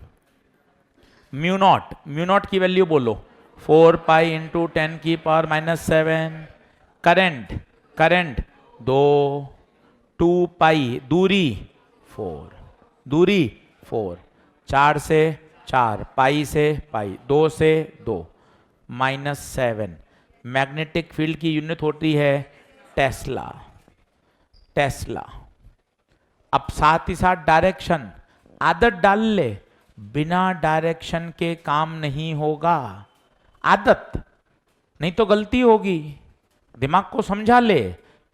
म्यू नॉट की वैल्यू बोलो 4 पाई इंटू 10 की पावर -7। करंट 2 पाई, दूरी 4, दूरी 4, 4 से 4, पाई से पाई, 2 से 2, -7। मैग्नेटिक फील्ड की यूनिट होती है टेस्ला। अब साथ ही साथ डायरेक्शन, आदत डाल ले, बिना डायरेक्शन के काम नहीं होगा। आदत, नहीं तो गलती होगी। दिमाग को समझा ले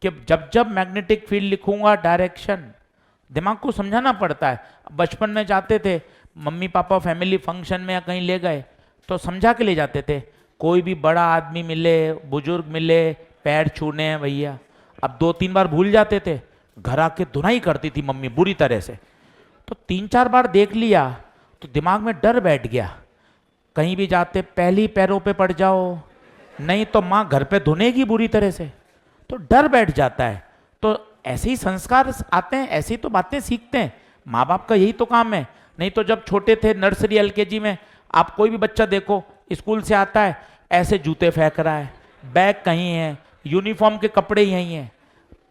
कि जब जब मैग्नेटिक फील्ड लिखूंगा डायरेक्शन, दिमाग को समझाना पड़ता है। बचपन में जाते थे, मम्मी पापा फैमिली फंक्शन में या कहीं ले गए तो समझा के ले जाते थे। कोई भी बड़ा आदमी मिले, बुजुर्ग मिले, पैर छूने हैं भैया। अब 2-3 बार भूल जाते थे, घर आके धुनाई करती थी मम्मी बुरी तरह से। तो 3-4 बार देख लिया तो दिमाग में डर बैठ गया, कहीं भी जाते पहली पैरों पे पड़ जाओ, नहीं तो माँ घर पे धुनेगी बुरी तरह से। तो डर बैठ जाता है। तो ऐसे ही संस्कार आते हैं, ऐसी तो बातें सीखते हैं। माँ बाप का यही तो काम है। नहीं तो जब छोटे थे नर्सरी एलकेजी में, आप कोई भी बच्चा देखो स्कूल से आता है ऐसे जूते फेंक रहा है, बैग कहीं है, यूनिफॉर्म के कपड़े यहीं हैं।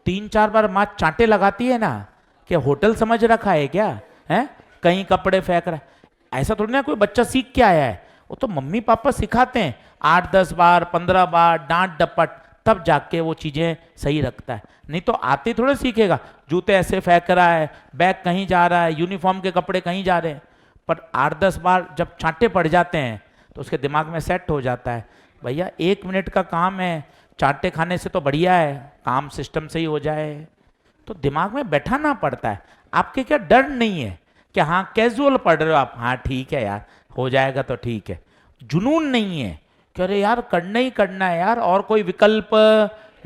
3-4 बार माँ चांटे लगाती है ना कि होटल समझ रखा है क्या है, कहीं कपड़े फेंक रहा है। ऐसा थोड़ी ना कोई बच्चा सीख के आया है, वो तो मम्मी पापा सिखाते हैं 8-10 बार 15 बार डांट डपट, तब जाके वो चीजें सही रखता है। नहीं तो आते थोड़े सीखेगा, जूते ऐसे फेंक रहा है, बैग कहीं जा रहा है, यूनिफॉर्म के कपड़े कहीं जा रहे हैं। पर 8-10 बार जब चांटे पड़ जाते हैं तो उसके दिमाग में सेट हो जाता है, भैया 1 मिनट का काम है, चांटे खाने से तो बढ़िया है काम सिस्टम से ही हो जाए। तो दिमाग में बैठाना पड़ता है। आपके क्या डर नहीं है कि हाँ कैजुअल पढ़ रहे हो आप, हाँ ठीक है यार हो जाएगा तो ठीक है। जुनून नहीं है कि अरे यार करना ही करना है यार, और कोई विकल्प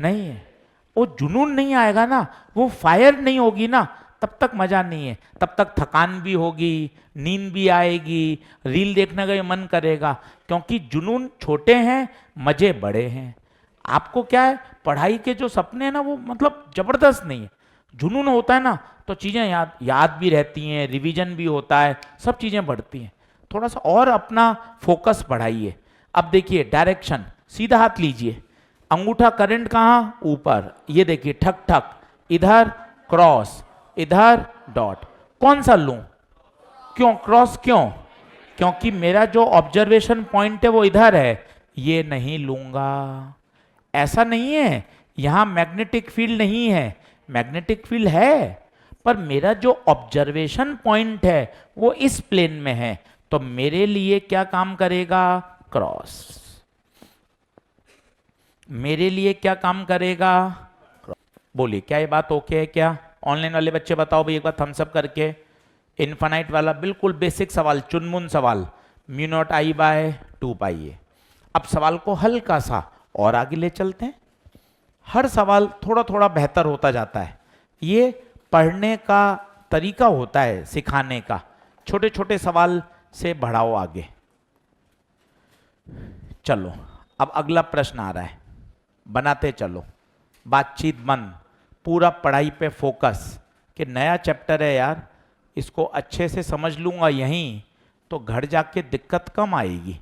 नहीं है। वो जुनून नहीं आएगा ना, वो फायर नहीं होगी ना, तब तक मजा नहीं है। तब तक थकान भी होगी, नींद भी आएगी, रील देखने का मन करेगा। क्योंकि जुनून छोटे हैं, मजे बड़े हैं। आपको क्या है, पढ़ाई के जो सपने हैं ना वो मतलब जबरदस्त नहीं है। जुनून होता है ना तो चीजें याद भी रहती हैं, रिवीजन भी होता है, सब चीजें बढ़ती हैं। थोड़ा सा और अपना फोकस बढ़ाइए। अब देखिए डायरेक्शन, सीधा हाथ लीजिए, अंगूठा करंट कहाँ, ऊपर, ये देखिए ठक ठक, इधर क्रॉस, इधर डॉट। कौन सा लूं, क्यों क्रॉस, क्यों? क्योंकि मेरा जो ऑब्जर्वेशन पॉइंट है वो इधर है, ये नहीं लूंगा। ऐसा नहीं है यहां मैग्नेटिक फील्ड नहीं है, मैग्नेटिक फील्ड है, पर मेरा जो ऑब्जर्वेशन पॉइंट है वो इस प्लेन में है। तो मेरे लिए क्या काम करेगा, क्रॉस। मेरे लिए क्या काम करेगा, बोलिए क्या ये बात ओके है क्या? ऑनलाइन वाले बच्चे बताओ भाई एक बार थम्स अप करके। इन्फानाइट वाला बिल्कुल बेसिक सवाल, चुनमुन सवाल, म्यू नॉट आई बाय 2 पाई ए। अब सवाल को हल्का सा और आगे ले चलते हैं। हर सवाल थोड़ा थोड़ा बेहतर होता जाता है। ये पढ़ने का तरीका होता है, सिखाने का। छोटे छोटे सवाल से बढ़ाओ आगे। चलो अब अगला प्रश्न आ रहा है, बनाते चलो, बातचीत बंद, पूरा पढ़ाई पे फोकस। कि नया चैप्टर है यार, इसको अच्छे से समझ लूंगा यहीं तो घर जाके दिक्कत कम आएगी।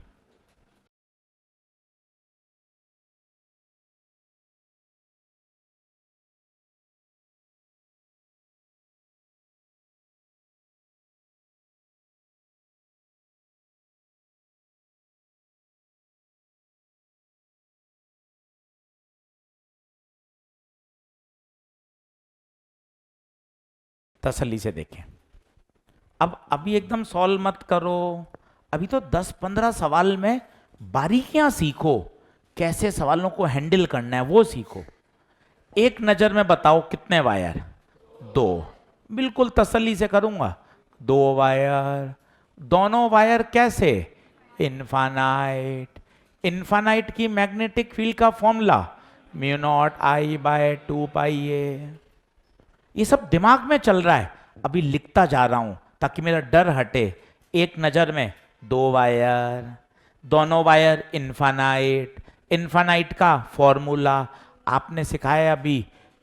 तसल्ली से देखें। अब अभी एकदम सॉल्व मत करो, अभी तो 10-15 सवाल में बारीकियां सीखो, कैसे सवालों को हैंडल करना है वो सीखो। एक नजर में बताओ कितने वायर, 2। बिल्कुल तसल्ली से करूंगा, 2 वायर। दोनों वायर कैसे, इनफानाइट। इनफानाइट की मैग्नेटिक फील्ड का formula mu naught I by 2 पाई ए। ये सब दिमाग में चल रहा है, अभी लिखता जा रहा हूं ताकि मेरा डर हटे। एक नजर में 2 वायर, दोनों वायर इनफानाइट। इनफानाइट का फॉर्मूला आपने सिखाया अभी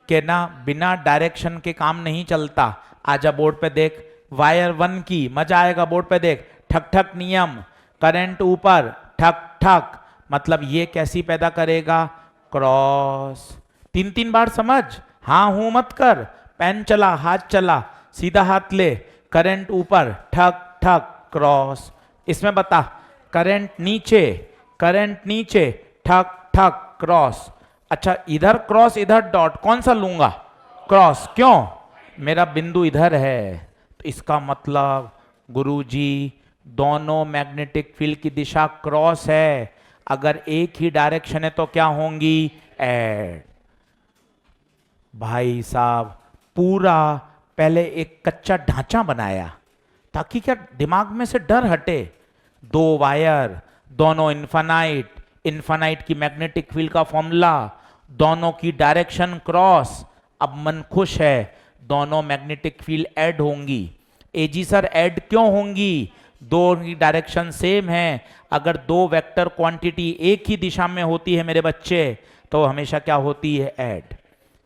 कि ना बिना डायरेक्शन के काम नहीं चलता। आजा बोर्ड पे देख, वायर 1 की, मजा आएगा बोर्ड पे देख, ठक ठक नियम, करंट ऊपर, ठक ठक, मतलब ये कैसी पैदा करेगा, क्रॉस। 3-3 बार समझ, हाँ हूं मत कर, पेन चला, हाथ चला, सीधा हाथ ले, करंट ऊपर, ठक ठक, क्रॉस। इसमें बता, करंट नीचे, ठक ठक, क्रॉस। अच्छा इधर क्रॉस इधर डॉट, कौन सा लूंगा, क्रॉस। क्यों, मेरा बिंदु इधर है, तो इसका मतलब गुरुजी दोनों मैग्नेटिक फील्ड की दिशा क्रॉस है, अगर एक ही डायरेक्शन है तो क्या होंगी, ऐड। भाई साहब पूरा पहले एक कच्चा ढांचा बनाया ताकि क्या दिमाग में से डर हटे। दो वायर, दोनों इन्फानाइट, इन्फानाइट की मैग्नेटिक फील्ड का फॉर्मूला, दोनों की डायरेक्शन क्रॉस। अब मन खुश है, दोनों मैग्नेटिक फील्ड ऐड होंगी। एजी सर ऐड क्यों होंगी, दो की डायरेक्शन सेम है। अगर दो वेक्टर क्वांटिटी एक ही दिशा में होती है मेरे बच्चे तो हमेशा क्या होती है, ऐड।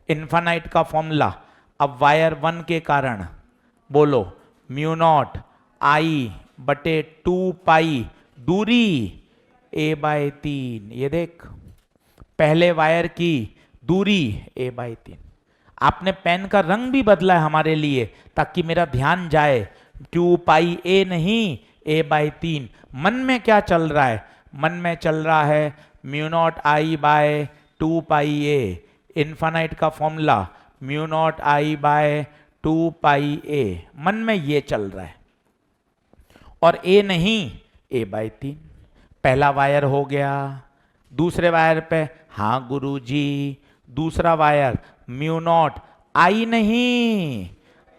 इन्फानाइट का फॉर्मूला, अब वायर वन के कारण बोलो म्यू नॉट आई बटे 2 पाई दूरी a/3। ये देख पहले वायर की दूरी a/3। आपने पेन का रंग भी बदला है हमारे लिए ताकि मेरा ध्यान जाए, 2 पाई नहीं a/3। मन में क्या चल रहा है, मन में चल रहा है mu naught I by 2 pi. Infinite का formula mu naught I by 2 पाई। मन में ये चल रहा है और a नहीं a/3। पहला वायर हो गया, दूसरे वायर पे हाँ गुरुजी, दूसरा वायर म्यू नॉट आई नहीं,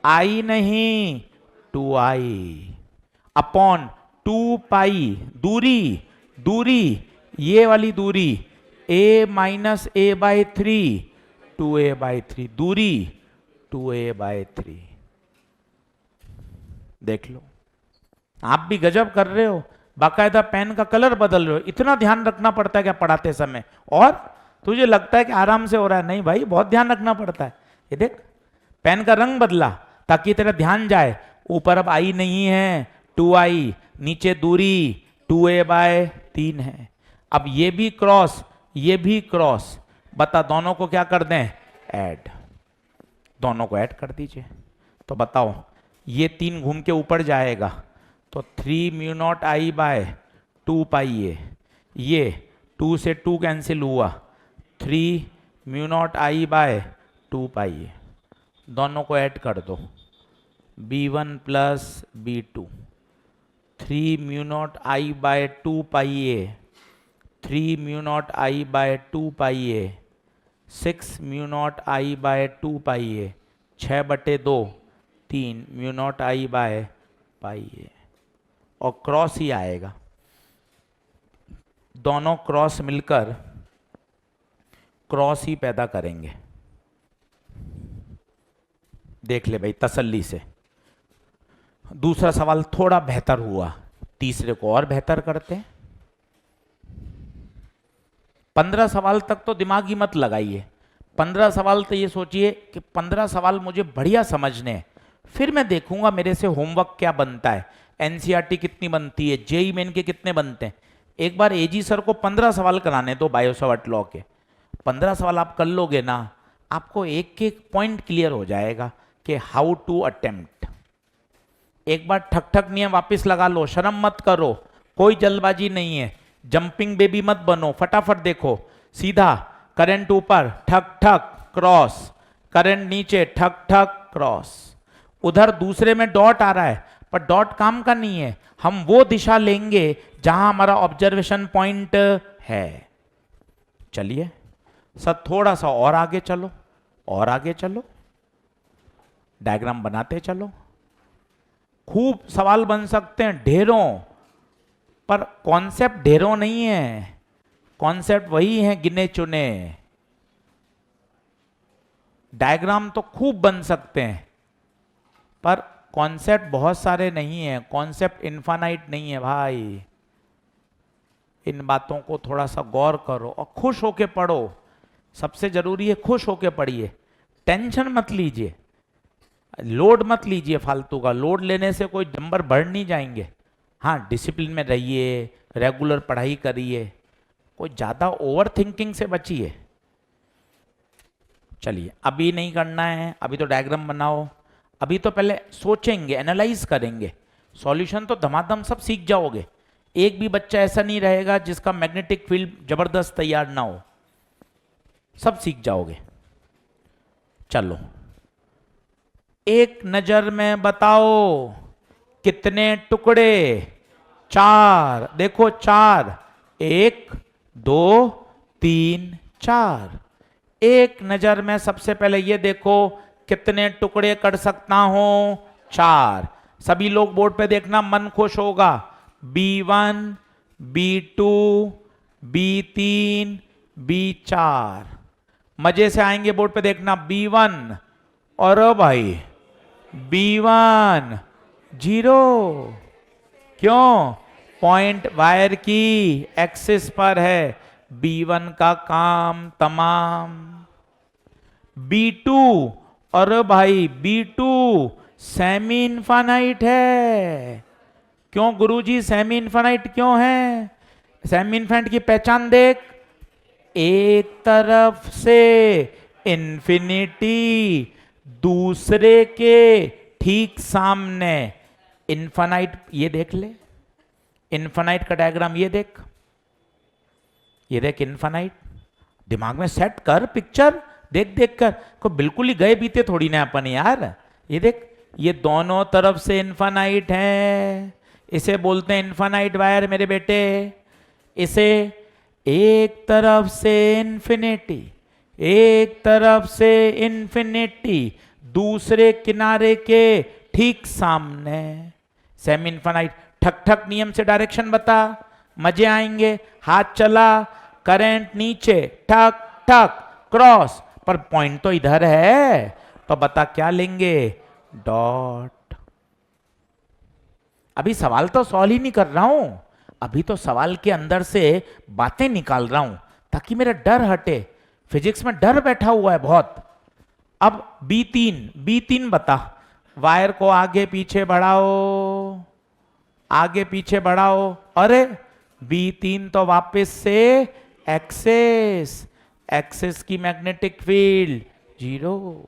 आई नहीं 2i अपॉन 2 पाई दूरी, दूरी ये वाली दूरी a-a/3 2a/3 दूरी 2a/3। देख लो आप भी गजब कर रहे हो, बाकायदा पेन का कलर बदल रहे हो। इतना ध्यान रखना पड़ता है क्या पढ़ाते समय, और तुझे लगता है कि आराम से हो रहा है, नहीं भाई बहुत ध्यान रखना पड़ता है। ये देख पेन का रंग बदला ताकि तेरा ध्यान जाए, ऊपर अब आई नहीं है 2i, नीचे दूरी 2a/3 है। अब ये भी क्रॉस, ये भी क्रॉस, बता दोनों को क्या कर दें, ऐड। दोनों को ऐड कर दीजिए तो बताओ ये 3 घूम के ऊपर जाएगा तो 3 mu naught I by 2 pi. ये 2 से 2 कैंसिल हुआ, 3 mu naught I by 2 pi. दोनों को ऐड कर दो, b1 plus b2। 3 mu naught I by 2 pi, 3 mu naught I by 2 pi, 6 mu naught I by 2 pi, 6/2 3 mu naught I by pi. और क्रॉस ही आएगा, दोनों क्रॉस मिलकर क्रॉस ही पैदा करेंगे। देख ले भाई तसल्ली से। दूसरा सवाल थोड़ा बेहतर हुआ, तीसरे को और बेहतर करते हैं। 15 सवाल तक तो दिमाग ही मत लगाइए, 15 सवाल तो ये सोचिए कि 15 सवाल मुझे बढ़िया समझने हैं, फिर मैं देखूंगा मेरे से होमवर्क क्या बनता है, एनसीईआरटी कितनी बनती है, जेई मेन के कितने बनते हैं। एक बार एजी सर को 15 सवाल कराने दो बायोसवाट लॉ के, 15 सवाल आप कर लोगे ना, आपको एक एक पॉइंट क्लियर हो जाएगा कि हाउ टू अटेम्प्ट। एक बार ठक ठक नियम वापस लगा लो, शर्म मत करो, कोई जल्दबाजी नहीं है, जंपिंग बेबी मत बनो, फटाफट देखो। सीधा करंट ऊपर ठक ठक क्रॉस, करंट नीचे ठक ठक क्रॉस। उधर दूसरे में डॉट आ रहा है पर डॉट काम का नहीं है, हम वो दिशा लेंगे जहां हमारा ऑब्जर्वेशन पॉइंट है। चलिए सर थोड़ा सा और आगे चलो, और आगे चलो, डायग्राम बनाते चलो। खूब सवाल बन सकते हैं ढेरों, पर कॉन्सेप्ट ढेरों नहीं है, कॉन्सेप्ट वही है गिने चुने। डायग्राम तो खूब बन सकते हैं पर कॉन्सेप्ट बहुत सारे नहीं है, कॉन्सेप्ट इनफाइनाइट नहीं है भाई। इन बातों को थोड़ा सा गौर करो और खुश होके पढ़ो, सबसे जरूरी है खुश होके पढ़िए, टेंशन मत लीजिए, लोड मत लीजिए फालतू का, लोड लेने से कोई नंबर बढ़ नहीं जाएंगे। हाँ डिसिप्लिन में रहिए, रेगुलर पढ़ाई करिए, कोई ज़्यादा ओवर थिंकिंग से बचिए। चलिए अभी नहीं करना है, अभी तो डायग्राम बनाओ, अभी तो पहले सोचेंगे, एनालाइज करेंगे, सॉल्यूशन तो धमाधम सब सीख जाओगे। एक भी बच्चा ऐसा नहीं रहेगा जिसका मैग्नेटिक फील्ड जबरदस्त तैयार ना हो, सब सीख जाओगे। चलो एक नजर में बताओ कितने टुकड़े 4, देखो 4, 1 2 3 4। एक नजर में सबसे पहले ये देखो कितने टुकड़े कर सकता हूं, 4। सभी लोग बोर्ड पे देखना, मन खुश होगा। B1, B2, B3, B4, मजे से आएंगे बोर्ड पे देखना। B1, और भाई B1 0, क्यों? पॉइंट वायर की एक्सिस पर है, B1 का काम तमाम। B2, और भाई B2 सेमी इनफाइनाइट है। क्यों गुरुजी सेमी इनफाइनाइट क्यों है? सेमी इनफाइनाइट की पहचान देख, एक तरफ से इंफिनिटी, दूसरे के ठीक सामने इनफाइनाइट। ये देख ले इनफाइनाइट का डायग्राम, ये देख इनफाइनाइट। दिमाग में सेट कर पिक्चर, देख देख कर को, बिल्कुल ही गए बीते थोड़ी ना अपन यार। ये देख, ये दोनों तरफ से इनफाइनाइट है, इसे बोलते हैं इनफाइनाइट वायर मेरे बेटे। इसे एक तरफ से इन्फिनिटी, एक तरफ से इन्फिनिटी, दूसरे किनारे के ठीक सामने सेमी इनफाइनाइट। ठक ठक नियम से डायरेक्शन बता, मजे आएंगे। हाथ चला, करंट नीचे, ठक ठक क्रॉस, पर पॉइंट तो इधर है, तो बता क्या लेंगे? डॉट। अभी सवाल तो सॉल्व ही नहीं कर रहा हूं, अभी तो सवाल के अंदर से बातें निकाल रहा हूं ताकि मेरा डर हटे। फिजिक्स में डर बैठा हुआ है बहुत। अब B3 बता, वायर को आगे पीछे बढ़ाओ, आगे पीछे बढ़ाओ। अरे B3 तो वापस से एक्सेस, एक्सेस की मैग्नेटिक फील्ड 0।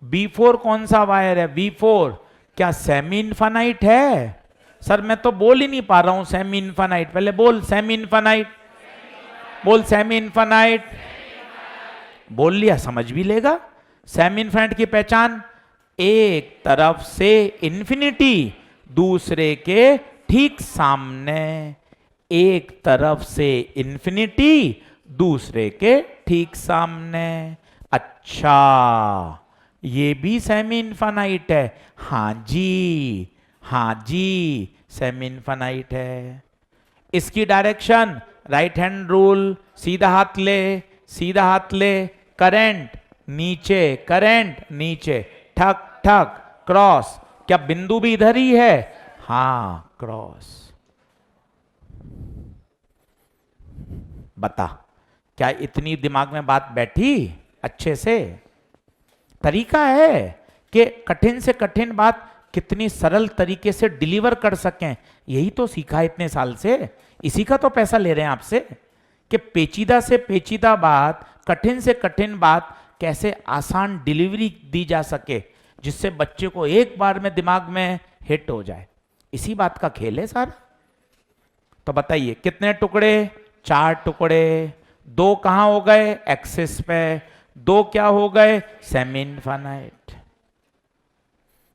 B4 कौन सा वायर है? B4 क्या सेमी इनफाइनाइट है? सर मैं तो बोल ही नहीं पा रहा हूं सेमी इनफाइनाइट। पहले बोल सेमी इनफाइनाइट, बोल सेमी इनफाइनाइट। बोल लिया, समझ भी लेगा। सेमी इनफाइनाइट की पहचान, एक तरफ से इंफिनिटी, दूसरे के ठीक सामने। एक तरफ से इंफिनिटी, दूसरे के ठीक सामने। अच्छा, ये भी सेमी इनफाइनाइट है? हाँ जी, हाँ जी, सेमी इनफाइनाइट है। इसकी डायरेक्शन राइट हैंड रूल, सीधा हाथ ले, सीधा हाथ ले। करंट नीचे, करंट नीचे, ठक ठक क्रॉस। क्या बिंदु भी इधर ही है? हाँ, क्रॉस। बता, क्या इतनी दिमाग में बात बैठी अच्छे से? तरीका है कि कठिन से कठिन बात कितनी सरल तरीके से डिलीवर कर सकें, यही तो सीखा है इतने साल से। इसी का तो पैसा ले रहे हैं आपसे कि पेचीदा से पेचीदा बात, कठिन से कठिन बात कैसे आसान डिलीवरी दी जा सके, जिससे बच्चे को एक बार में दिमाग में हिट हो जाए। इसी बात का खेल है सारा। तो बताइए कितने टुकड़े? 4 टुकड़े। 2 कहां हो गए? एक्सिस पे। 2 क्या हो गए? Semi infinite.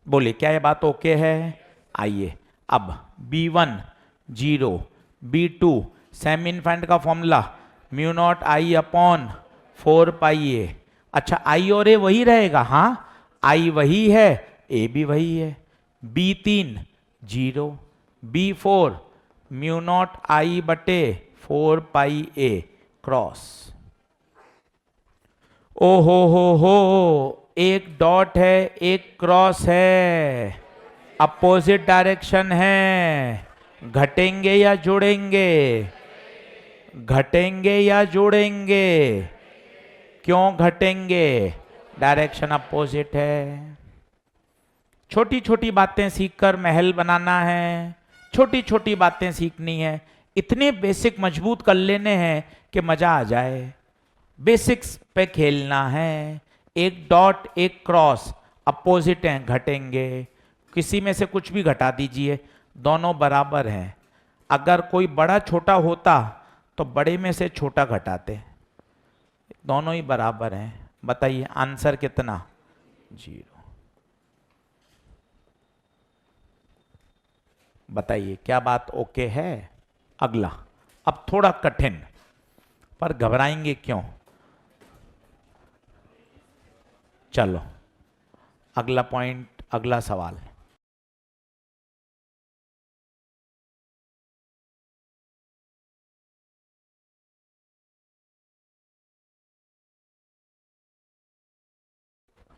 बोलिए क्या ये बात ओके है? आइए अब B1 0, B2 सेमी इनफाइनाइट का formula mu naught I upon 4 pi ए। अच्छा, I और A वही रहेगा? हाँ, I वही है, A भी वही है। B3 0, B4 mu naught I बटे 4 पाई ए क्रॉस। ओ हो, एक डॉट है, एक क्रॉस है, अपोजिट डायरेक्शन है। घटेंगे या जुड़ेंगे? घटेंगे या जुड़ेंगे? क्यों घटेंगे? डायरेक्शन अपोजिट है। छोटी छोटी बातें सीखकर महल बनाना है, छोटी छोटी बातें सीखनी है, इतने बेसिक मजबूत कर लेने हैं कि मजा आ जाए। बेसिक्स पे खेलना है। एक डॉट, एक क्रॉस, अपोजिट हैं, घटेंगे। किसी में से कुछ भी घटा दीजिए, दोनों बराबर हैं। अगर कोई बड़ा छोटा होता तो बड़े में से छोटा घटाते, दोनों ही बराबर हैं। बताइए आंसर कितना? 0। बताइए क्या बात ओके है? अगला, अब थोड़ा कठिन, पर घबराएंगे क्यों? चलो अगला पॉइंट, अगला सवाल।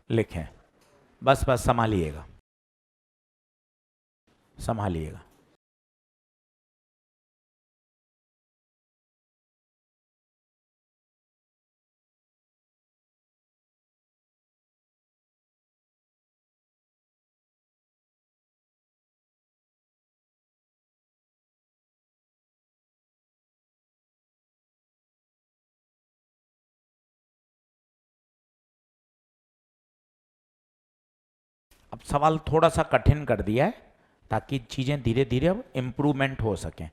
लिखें, बस बस संभालिएगा, संभालिएगा। अब सवाल थोड़ा सा कठिन कर दिया है ताकि चीजें धीरे धीरे अब इम्प्रूवमेंट हो सकें।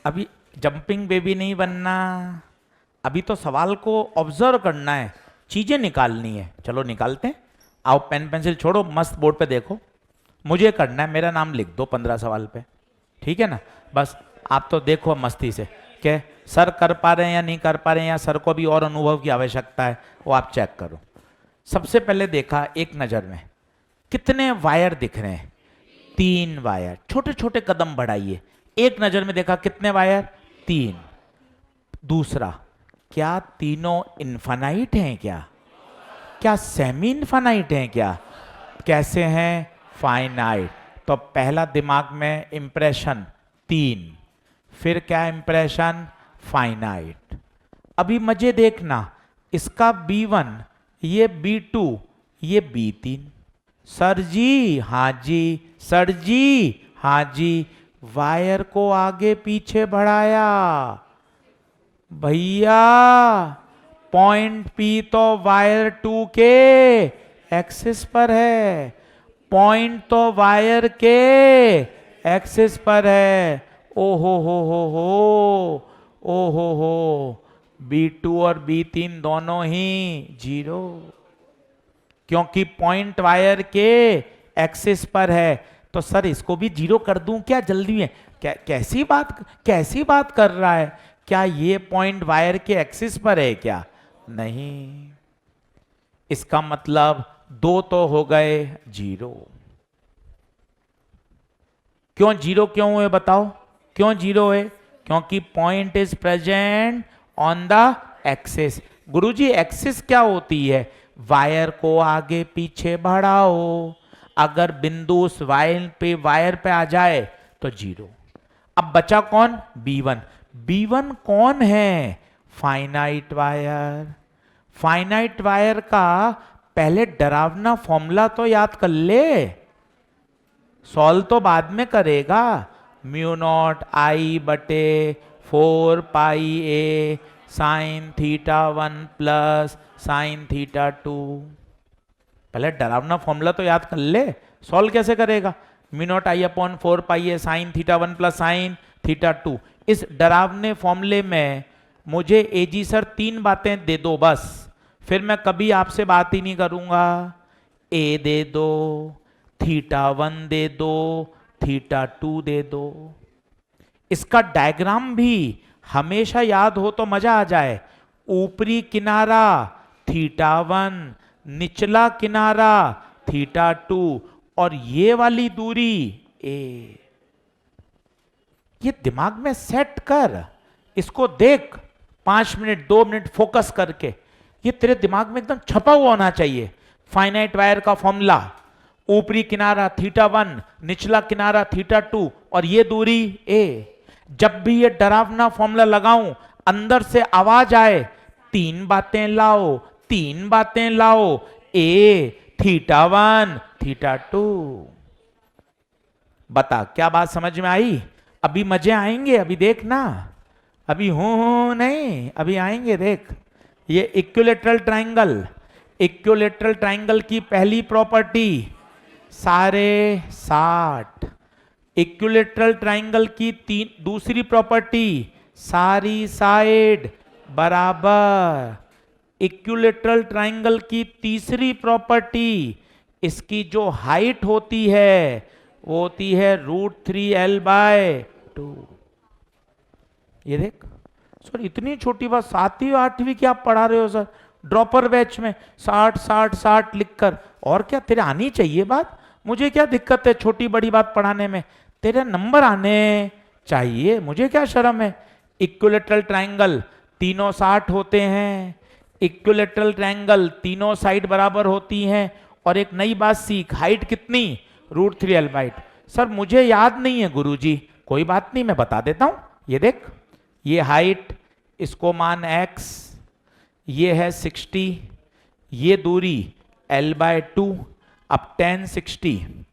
अभी जंपिंग बेबी नहीं बनना, अभी तो सवाल को ऑब्जर्व करना है, चीजें निकालनी है। चलो निकालते हैं, आओ पेन पेंसिल छोड़ो, मस्त बोर्ड पे देखो, मुझे करना है, मेरा नाम लिख दो 15 सवाल पे, ठीक है ना? बस आप तो देखो मस्ती से क्या सर कर पा रहे हैं या नहीं कर पा रहे हैं, या सर को भी और अनुभव की आवश्यकता है, वो आप चेक करो। सबसे पहले देखा एक नजर में, कितने वायर दिख रहे हैं? 3 वायर। छोटे छोटे कदम बढ़ाइए, एक नजर में देखा कितने वायर? 3। दूसरा, क्या तीनों इनफाइनाइट हैं? क्या क्या सेमी इनफाइनाइट हैं? क्या कैसे हैं? फाइनाइट। तो पहला दिमाग में इंप्रेशन 3, फिर क्या इंप्रेशन? फाइनाइट। अभी मजे देखना, इसका B1, ये B2, ये B3। सर जी, हाँ जी, सर जी, हाँ जी, वायर को आगे पीछे बढ़ाया भैया। पॉइंट P तो वायर 2 के एक्सिस पर है, पॉइंट तो वायर के एक्सिस पर है। ओ हो, B2 और B3 दोनों ही 0, क्योंकि पॉइंट वायर के एक्सिस पर है। तो सर इसको भी 0 कर दूं क्या जल्दी में? कैसी बात कर रहा है? क्या ये पॉइंट वायर के एक्सिस पर है क्या? नहीं। इसका मतलब 2 तो हो गए 0। क्यों 0 क्यों हुए बताओ? क्यों 0 है? क्योंकि point is present on the axis. Guruji axis क्या होती है? वायर को आगे पीछे बढ़ाओ, अगर बिंदु उस वायर पे आ जाए तो 0। अब बचा कौन? B1। B1 कौन है? Finite wire. फाइनाइट वायर का पहले डरावना फॉर्मूला तो याद कर ले, सॉल्व तो बाद में करेगा। म्यू नॉट I बटे 4 पाई A sign theta 1 plus sine theta 2। पहले डरावना फॉर्मूला तो याद कर ले, सॉल्व कैसे करेगा? Mu naught I upon 4 pi A sign theta 1 plus sine theta 2। इस डरावने फॉर्मूले में मुझे AG सर 3 बातें दे दो बस, फिर मैं कभी आपसे बात ही नहीं करूंगा। A दे दो, थीटा 1 दे दो, थीटा 2 दे दो। इसका डायग्राम भी हमेशा याद हो तो मजा आ जाए। ऊपरी किनारा थीटा 1, निचला किनारा थीटा 2, और ये वाली दूरी A। ये दिमाग में सेट कर, इसको देख 5 मिनट 2 मिनट फोकस करके, ये तेरे दिमाग में एकदम छपा हुआ होना चाहिए। फाइनाइट वायर का फॉर्मूला, ऊपरी किनारा थीटा 1, निचला किनारा थीटा 2, और ये दूरी A। जब भी ये डरावना फॉर्मूला लगाऊं, अंदर से आवाज आए, 3 बातें लाओ, 3 बातें लाओ, A थीटा 1 थीटा 2। बता क्या बात समझ में आई? अभी मजे आएंगे, अभी देखना, अभी हूं नहीं, अभी आएंगे देख। ये इक्विलेटरल ट्राइंगल, इक्विलेटरल ट्राइंगल की पहली प्रॉपर्टी सारे 60। इक्विलेटरल ट्राइंगल की दूसरी प्रॉपर्टी सारी साइड बराबर। इक्विलेटरल ट्राइंगल की तीसरी प्रॉपर्टी, इसकी जो हाइट होती है वो होती है √3L/2। ये देख सर, इतनी छोटी बात, 7वीं 8वीं की आप पढ़ा रहे हो सर, ड्रॉपर बैच में 60 60 60 लिखकर। और क्या तेरे आनी चाहिए बात, मुझे क्या दिक्कत है छोटी बड़ी बात पढ़ाने में, तेरे नंबर आने चाहिए, मुझे क्या शर्म है। इक्विलेटरल ट्रायंगल तीनों 60 होते हैं, इक्विलेटरल ट्रायंगल तीनों साइड बराबर होती हैं। और एक नई बात सीख, हाइट कितनी, √3L/2। सर मुझे याद नहीं है गुरुजी, कोई बात नहीं, मैं बता देता हूं। ये देख, ये हाइट, इसको मान x, ये है 60, ये दूरी L/2। अब tan 60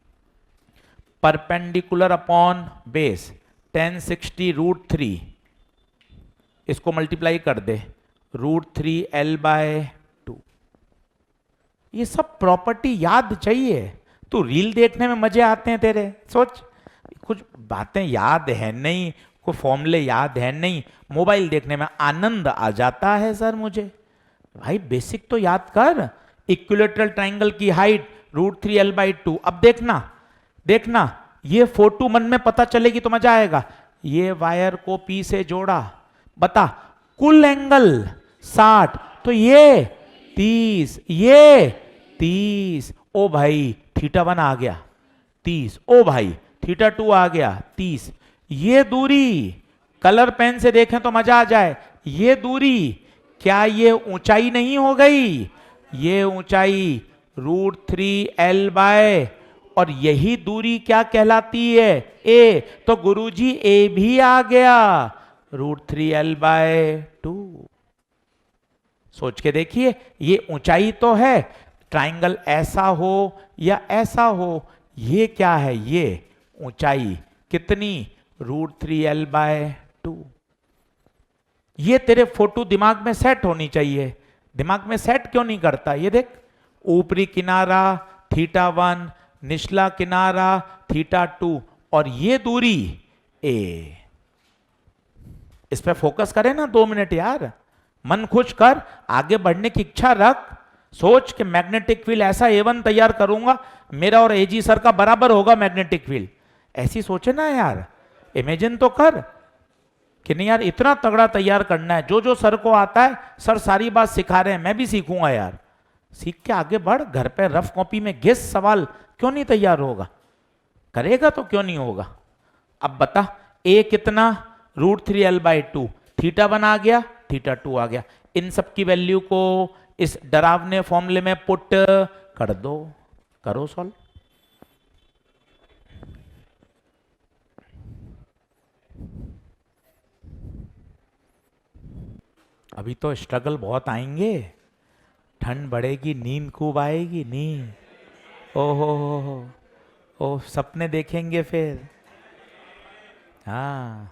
perpendicular upon base, tan 60 √3, इसको मल्टीप्लाई कर दे, √3L/2। ये सब प्रॉपर्टी याद चाहिए। तू रील देखने में मजे आते हैं तेरे, सोच, कुछ बातें याद है नहीं, कोई फॉर्मूले याद है नहीं, मोबाइल देखने में आनंद आ जाता है सर मुझे। भाई बेसिक तो याद कर। इक्विलेटरल ट्रायंगल की हाइट √3L/2। अब देखना, देखना, ये फोटो मन में पता चलेगी तो मजा आएगा। ये वायर को P से जोड़ा, बता कुल एंगल 60, तो ये 30, ये 30, ओ भाई θ1 आ गया 30, ओ भाई θ2 आ गया 30। ये दूरी कलर पेन से देखें तो मजा आ जाए, ये दूरी क्या ये ऊंचाई नहीं हो गई, ये ऊंचाई √3L/, और यही दूरी क्या कहलाती है, ए, तो गुरुजी ए भी आ गया √3L/2। सोच के देखिए, ये ऊंचाई तो है, ट्रायंगल ऐसा हो या ऐसा हो, ये क्या है, ये ऊंचाई कितनी, √3L/2। ये तेरे फोटो दिमाग में सेट होनी चाहिए। दिमाग में सेट क्यों नहीं करता, ये देख, ऊपरी किनारा θ1, निचला किनारा θ2, और ये दूरी ए। इस पे फोकस करें ना 2 मिनट यार, मन खुश कर, आगे बढ़ने की इच्छा रख। सोच कि मैग्नेटिक फील्ड ऐसा A1 तैयार करूंगा, मेरा और AG सर का बराबर होगा मैग्नेटिक फील्ड। ऐसी सोचे ना यार, इमेजिन तो कर कि नहीं यार, इतना तगड़ा तैयार करना है। जो जो सर को आता है, सर सारी बात सिखा रहे हैं, मैं भी सीखूंगा यार। सीख के आगे बढ़, घर पे रफ कॉपी में गेस सवाल क्यों नहीं तैयार होगा, करेगा तो क्यों नहीं होगा। अब बता, ए कितना, √3L/2, θ1 आ गया, θ2 आ गया, इन सब की वैल्यू को इस डरावने फॉर्मूले में पुट कर दो, करो सॉल्व। अभी तो स्ट्रगल बहुत आएंगे, ठंड बढ़ेगी, नींद खूब आएगी, नींद, हो ओ सपने देखेंगे फिर। हाँ,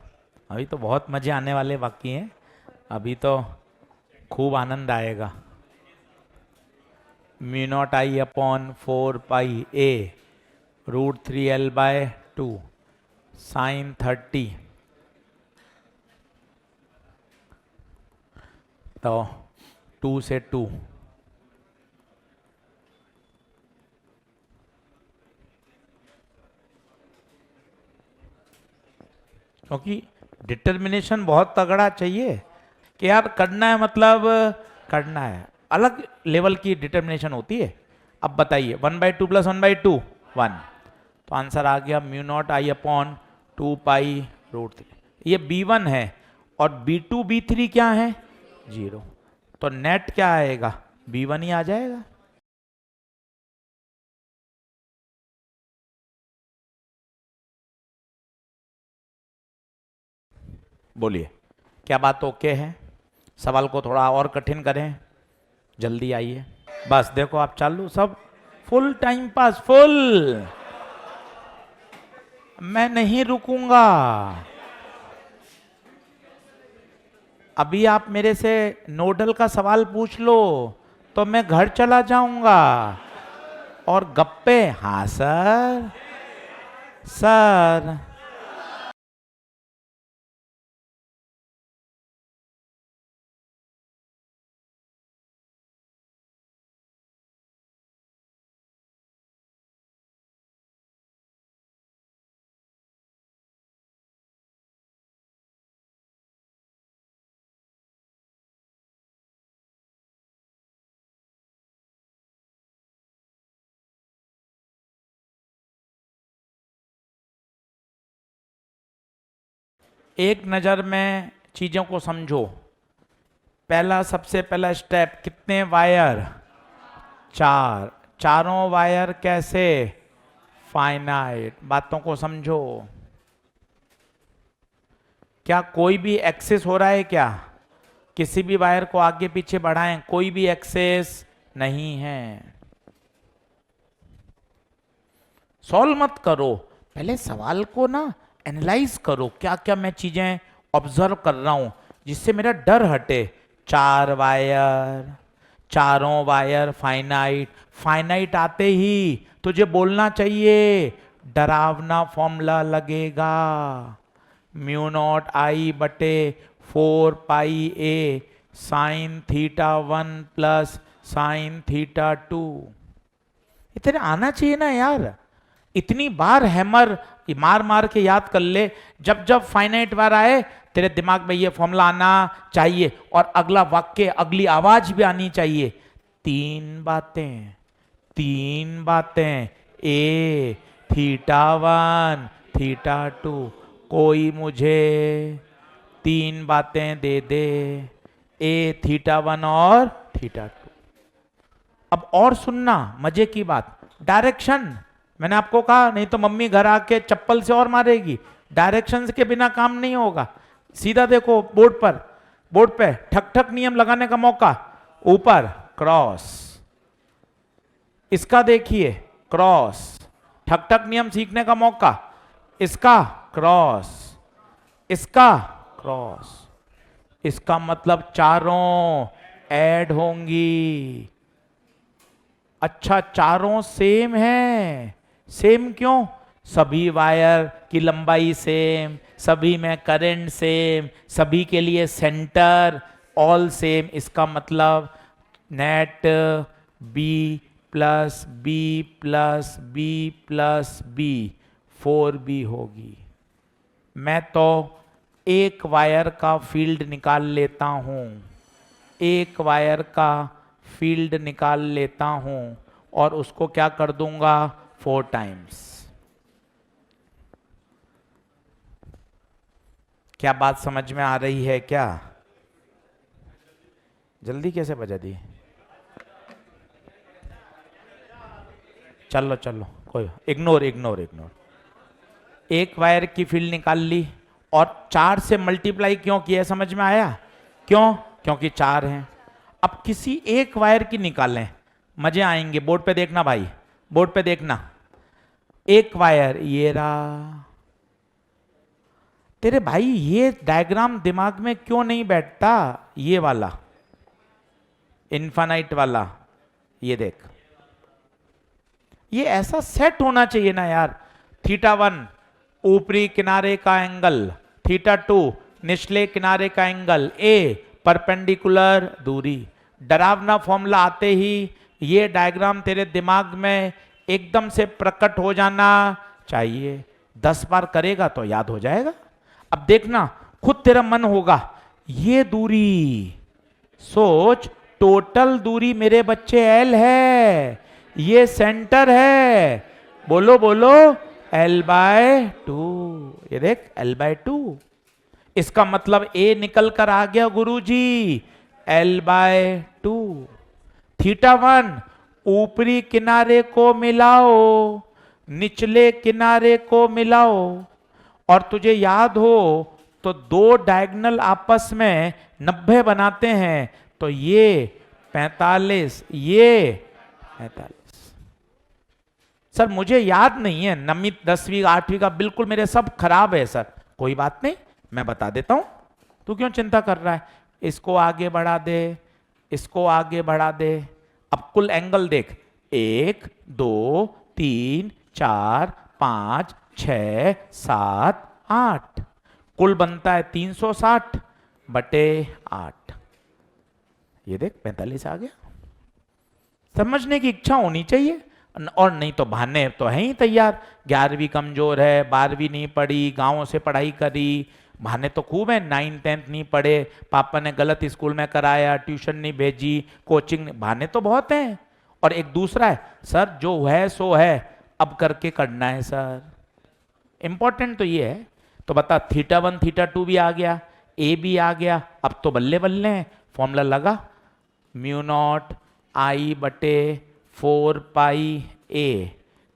अभी तो बहुत मजे आने वाले बाकी हैं, अभी तो खूब आनंद आएगा। μ0I/4πa √3L/2 sin 30, तो 2 से 2, क्योंकि डिटर्मिनेशन बहुत तगड़ा चाहिए कि यार करना है, मतलब करना है, अलग लेवल की डिटर्मिनेशन होती है। अब बताइए, 1/2 + 1/2 1, तो आंसर आ गया μ0I/2π√3। ये B1 है, और B2 B3 क्या है, 0, तो नेट क्या आएगा, B1 ही आ जाएगा। बोलिए, क्या बात ओके है, सवाल को थोड़ा और कठिन करें, जल्दी आइए। बस देखो आप चालू, सब फुल टाइम पास, फुल, मैं नहीं रुकूंगा। अभी आप मेरे से नोडल का सवाल पूछ लो तो मैं घर चला जाऊंगा, और गप्पे, हाँ सर, सर एक नज़र में चीज़ों को समझो। पहला, सबसे पहला स्टेप, कितने वायर? 4। चारों वायर कैसे? फाइनाइट। बातों को समझो। क्या कोई भी एक्सेस हो रहा है क्या? किसी भी वायर को आगे पीछे बढ़ाएं, कोई भी एक्सेस नहीं है। सॉल्व मत करो, पहले सवाल को ना एनालाइज करो, क्या क्या मैं चीजें ऑब्जर्व कर रहा हूं जिससे मेरा डर हटे। 4 वायर, चारों वायर फाइनाइट। फाइनाइट आते ही तुझे बोलना चाहिए, डरावना फॉर्मूला लगेगा, म्यू नॉट आई बटे 4 pi A sine theta 1 plus sine theta 2। इतना आना चाहिए ना यार। इतनी बार हैमर मार मार के याद कर ले, जब जब फाइनाइट बार आए तेरे दिमाग में ये फॉर्मूला आना चाहिए और अगला वाक्य, अगली आवाज भी आनी चाहिए। 3 बातें ए थीटा 1 थीटा 2, कोई मुझे 3 बातें दे दे, ए थीटा 1 और थीटा 2। अब और सुनना मजे की बात, डायरेक्शन मैंने आपको कहा, नहीं तो मम्मी घर आके चप्पल से और मारेगी। डायरेक्शंस के बिना काम नहीं होगा। सीधा देखो बोर्ड पर, बोर्ड पे ठक ठक नियम लगाने का मौका, ऊपर क्रॉस, इसका देखिए क्रॉस, ठक ठक नियम सीखने का मौका, इसका क्रॉस, इसका क्रॉस, इसका मतलब चारों ऐड होंगी। अच्छा, चारों सेम है। सेम क्यों? सभी वायर की लंबाई सेम, सभी में करंट सेम, सभी के लिए सेंटर ऑल सेम। इसका मतलब net B plus B plus B plus B 4B होगी। मैं तो एक वायर का फील्ड निकाल लेता हूं, एक वायर का फील्ड निकाल लेता हूं और उसको क्या कर दूंगा? 4 टाइम्स। क्या बात समझ में आ रही है क्या? जल्दी कैसे बजा दी? चलो चलो, कोई इग्नोर इग्नोर इग्नोर। एक वायर की फील्ड निकाल ली और 4 से मल्टीप्लाई क्यों किया, समझ में आया? क्यों? क्योंकि 4 हैं। अब किसी एक वायर की निकालें, मजे आएंगे। बोर्ड पे देखना भाई, बोर्ड पे देखना। एक वायर ये रहा। तेरे भाई ये डायग्राम दिमाग में क्यों नहीं बैठता? ये वाला इनफाइनाइट वाला, ये देख, ये ऐसा सेट होना चाहिए ना यार। थीटा 1 ऊपरी किनारे का एंगल, थीटा 2 निचले किनारे का एंगल, ए परपेंडिकुलर दूरी। डरावना फॉर्मूला आते ही ये डायग्राम तेरे दिमाग में एकदम से प्रकट हो जाना चाहिए। 10 बार करेगा तो याद हो जाएगा। अब देखना, खुद तेरा मन होगा, ये दूरी सोच, टोटल दूरी मेरे बच्चे L है, ये सेंटर है, बोलो बोलो L/2। ये देख L/2, इसका मतलब A निकल कर आ गया गुरुजी, L/2। थीटा 1 ऊपरी किनारे को मिलाओ, निचले किनारे को मिलाओ, और तुझे याद हो तो 2 डायगोनल आपस में 90 बनाते हैं, तो ये 45, ये 45। सर मुझे याद नहीं है, 9वीं 10वीं 8वीं का बिल्कुल मेरे सब खराब है सर। कोई बात नहीं, मैं बता देता हूं, तू क्यों चिंता कर रहा है? इसको आगे बढ़ा दे, इसको आगे बढ़ा दे। अब कुल एंगल देख, 1 2 3 4 5 6 7 8, कुल बनता है 360 बटे 8। ये देख 45 आ गया। समझने की इच्छा होनी चाहिए, और नहीं तो बहाने तो है ही तैयार। 11वीं कमजोर है, 12वीं नहीं पढ़ी, गांवों से पढ़ाई करी, बहाने तो खूब है। 9th 10th नहीं पढ़े, पापा ने गलत स्कूल में कराया, ट्यूशन नहीं भेजी, कोचिंग, बहाने तो बहुत हैं। और एक दूसरा है, सर जो है सो है, अब करके करना है सर। इंपॉर्टेंट तो ये है, तो बता, θ1 θ2 भी आ गया, ए भी आ गया, अब तो बल्ले बल्ले हैं, फॉर्मूला लगा, म्यू नॉट आई बटे 4 pi A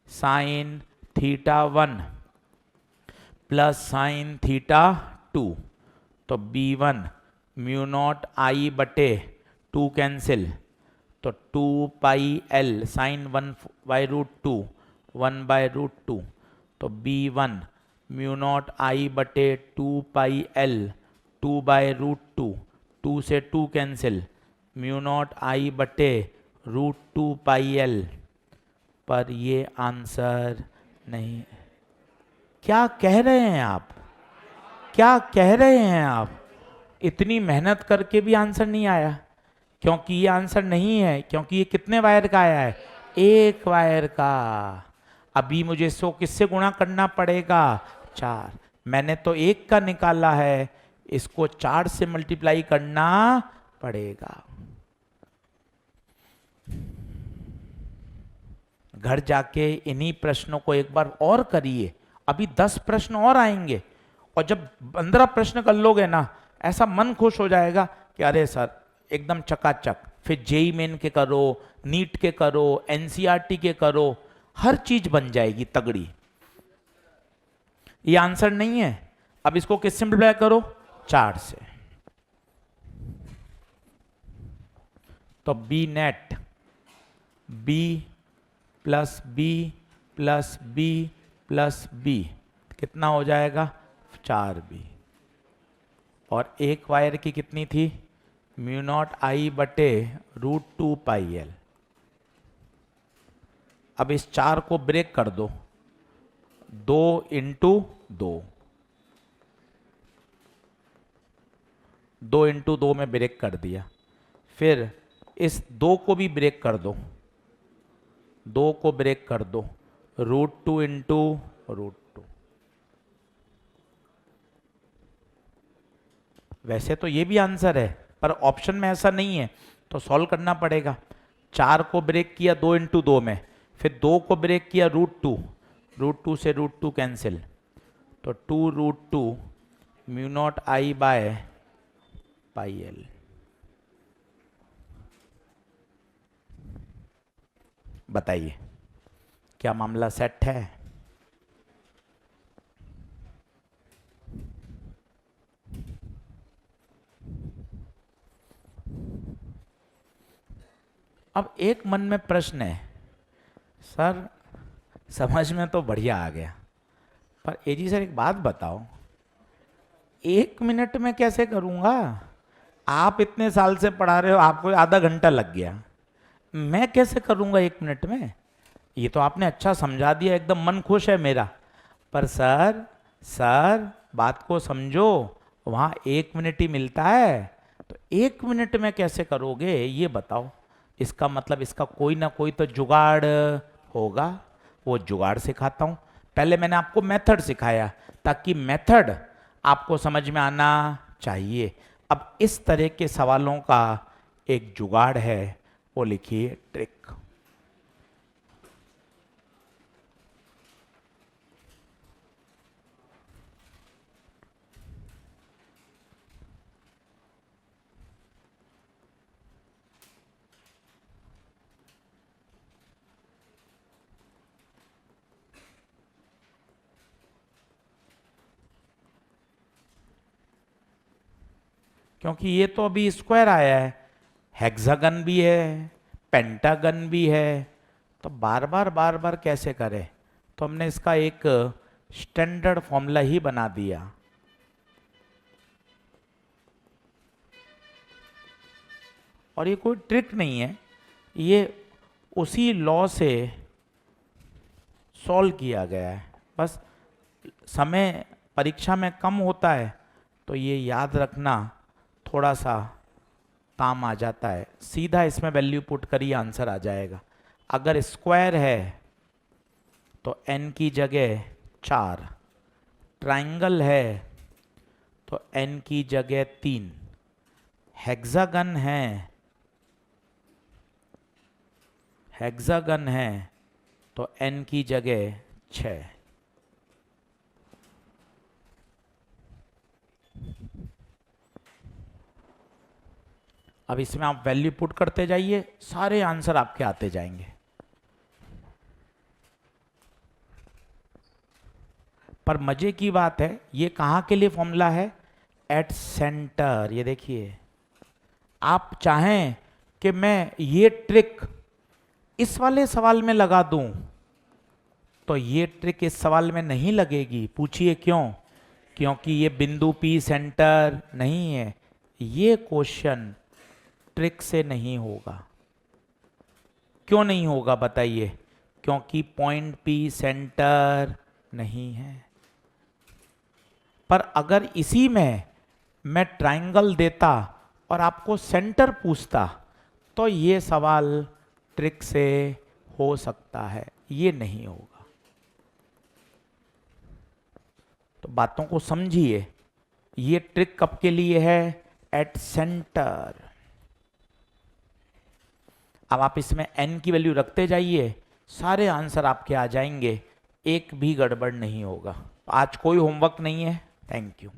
sign θ1 plus sign θ2, तो B1 म्यू नॉट आई बटे 2 कैंसिल, तो 2 पाई L साइन 1/√2 1/√2, तो B1 म्यू नॉट आई बटे 2 पाई L 2/√2, 2 से 2 कैंसिल, म्यू नॉट आई बटे √2 पाई L। पर ये आंसर नहीं। क्या कह रहे हैं आप, क्या कह रहे हैं आप? इतनी मेहनत करके भी आंसर नहीं आया, क्योंकि ये आंसर नहीं है, क्योंकि ये कितने वायर का आया है, एक वायर का। अभी मुझे इसको किससे गुणा करना पड़ेगा, 4। मैंने तो एक का निकाला है, इसको 4 से मल्टीप्लाई करना पड़ेगा। घर जाके इन्हीं प्रश्नों को एक बार और करिए, अभी 10 प्रश्न और आएंगे, और जब 15 प्रश्न कर लोगे ना, ऐसा मन खुश हो जाएगा कि अरे सर एकदम चकाचक। फिर जेई मेन के करो, नीट के करो, एनसीईआरटी के करो, हर चीज बन जाएगी तगड़ी। ये आंसर नहीं है, अब इसको किस सिंप्लीफाई करो, 4 से। तो B net B plus B plus B plus B कितना हो जाएगा, 4b। और एक वायर की कितनी थी, म्यू नॉट आई बटे √2 पाई L। अब इस 4 को ब्रेक कर दो, 2 इंटू 2, 2 इंटू 2 में ब्रेक कर दिया। फिर इस 2 को भी ब्रेक कर दो, 2 को ब्रेक कर दो, √2 इंटू √2। वैसे तो ये भी आंसर है, पर ऑप्शन में ऐसा नहीं है, तो सॉल्व करना पड़ेगा। 4 को ब्रेक किया 2 इंटू 2 में, फिर 2 को ब्रेक किया √2, √2 से √2 कैंसिल, तो 2√2 mu naught I by pi L। बताइए क्या मामला सेट है? अब एक मन में प्रश्न है, सर समझ में तो बढ़िया आ गया, पर एजी सर एक बात बताओ, 1 मिनट में कैसे करूंगा? आप इतने साल से पढ़ा रहे हो, आपको आधा घंटा लग गया, मैं कैसे करूंगा 1 मिनट में? ये तो आपने अच्छा समझा दिया, एकदम मन खुश है मेरा। पर सर बात को समझो, वहाँ 1 मिनट ही मिलता है, तो 1 मिनट में कैसे करोगे ये बताओ। इसका मतलब इसका कोई ना कोई तो जुगाड़ होगा, वो जुगाड़ सिखाता हूँ। पहले मैंने आपको मेथड सिखाया, ताकि मेथड आपको समझ में आना चाहिए। अब इस तरह के सवालों का एक जुगाड़ है, वो लिखिए ट्रिक। क्योंकि ये तो अभी स्क्वायर आया है, हेक्सागन भी है, पेंटागन भी है, तो बार बार कैसे करें? तो हमने इसका एक स्टैंडर्ड फॉर्मूला ही बना दिया। और ये कोई ट्रिक नहीं है, ये उसी लॉ से सॉल्व किया गया है। बस समय परीक्षा में कम होता है, तो ये याद रखना थोड़ा सा काम आ जाता है। सीधा इसमें वैल्यू पुट करिए, आंसर आ जाएगा। अगर स्क्वायर है तो n की जगह 4, ट्राइंगल है तो n की जगह 3, हेक्सागन है तो n की जगह 6। अब इसमें आप वैल्यू पुट करते जाइए, सारे आंसर आपके आते जाएंगे। पर मजे की बात है, ये कहाँ के लिए फॉर्मूला है? At centre. ये देखिए, आप चाहें कि मैं ये ट्रिक इस वाले सवाल में लगा दूं, तो ये ट्रिक इस सवाल में नहीं लगेगी। पूछिए क्यों? क्योंकि ये बिंदु P सेंटर नहीं है। ये क्वेश्चन ट्रिक से नहीं होगा। क्यों नहीं होगा बताइए? क्योंकि पॉइंट P सेंटर नहीं है। पर अगर इसी में मैं ट्रायंगल देता और आपको सेंटर पूछता, तो ये सवाल ट्रिक से हो सकता है, ये नहीं होगा। तो बातों को समझिए। ये ट्रिक कब के लिए है? At centre. अब आप इसमें n की वैल्यू रखते जाइए, सारे आंसर आपके आ जाएंगे, एक भी गड़बड़ नहीं होगा। आज कोई होमवर्क नहीं है। Thank you.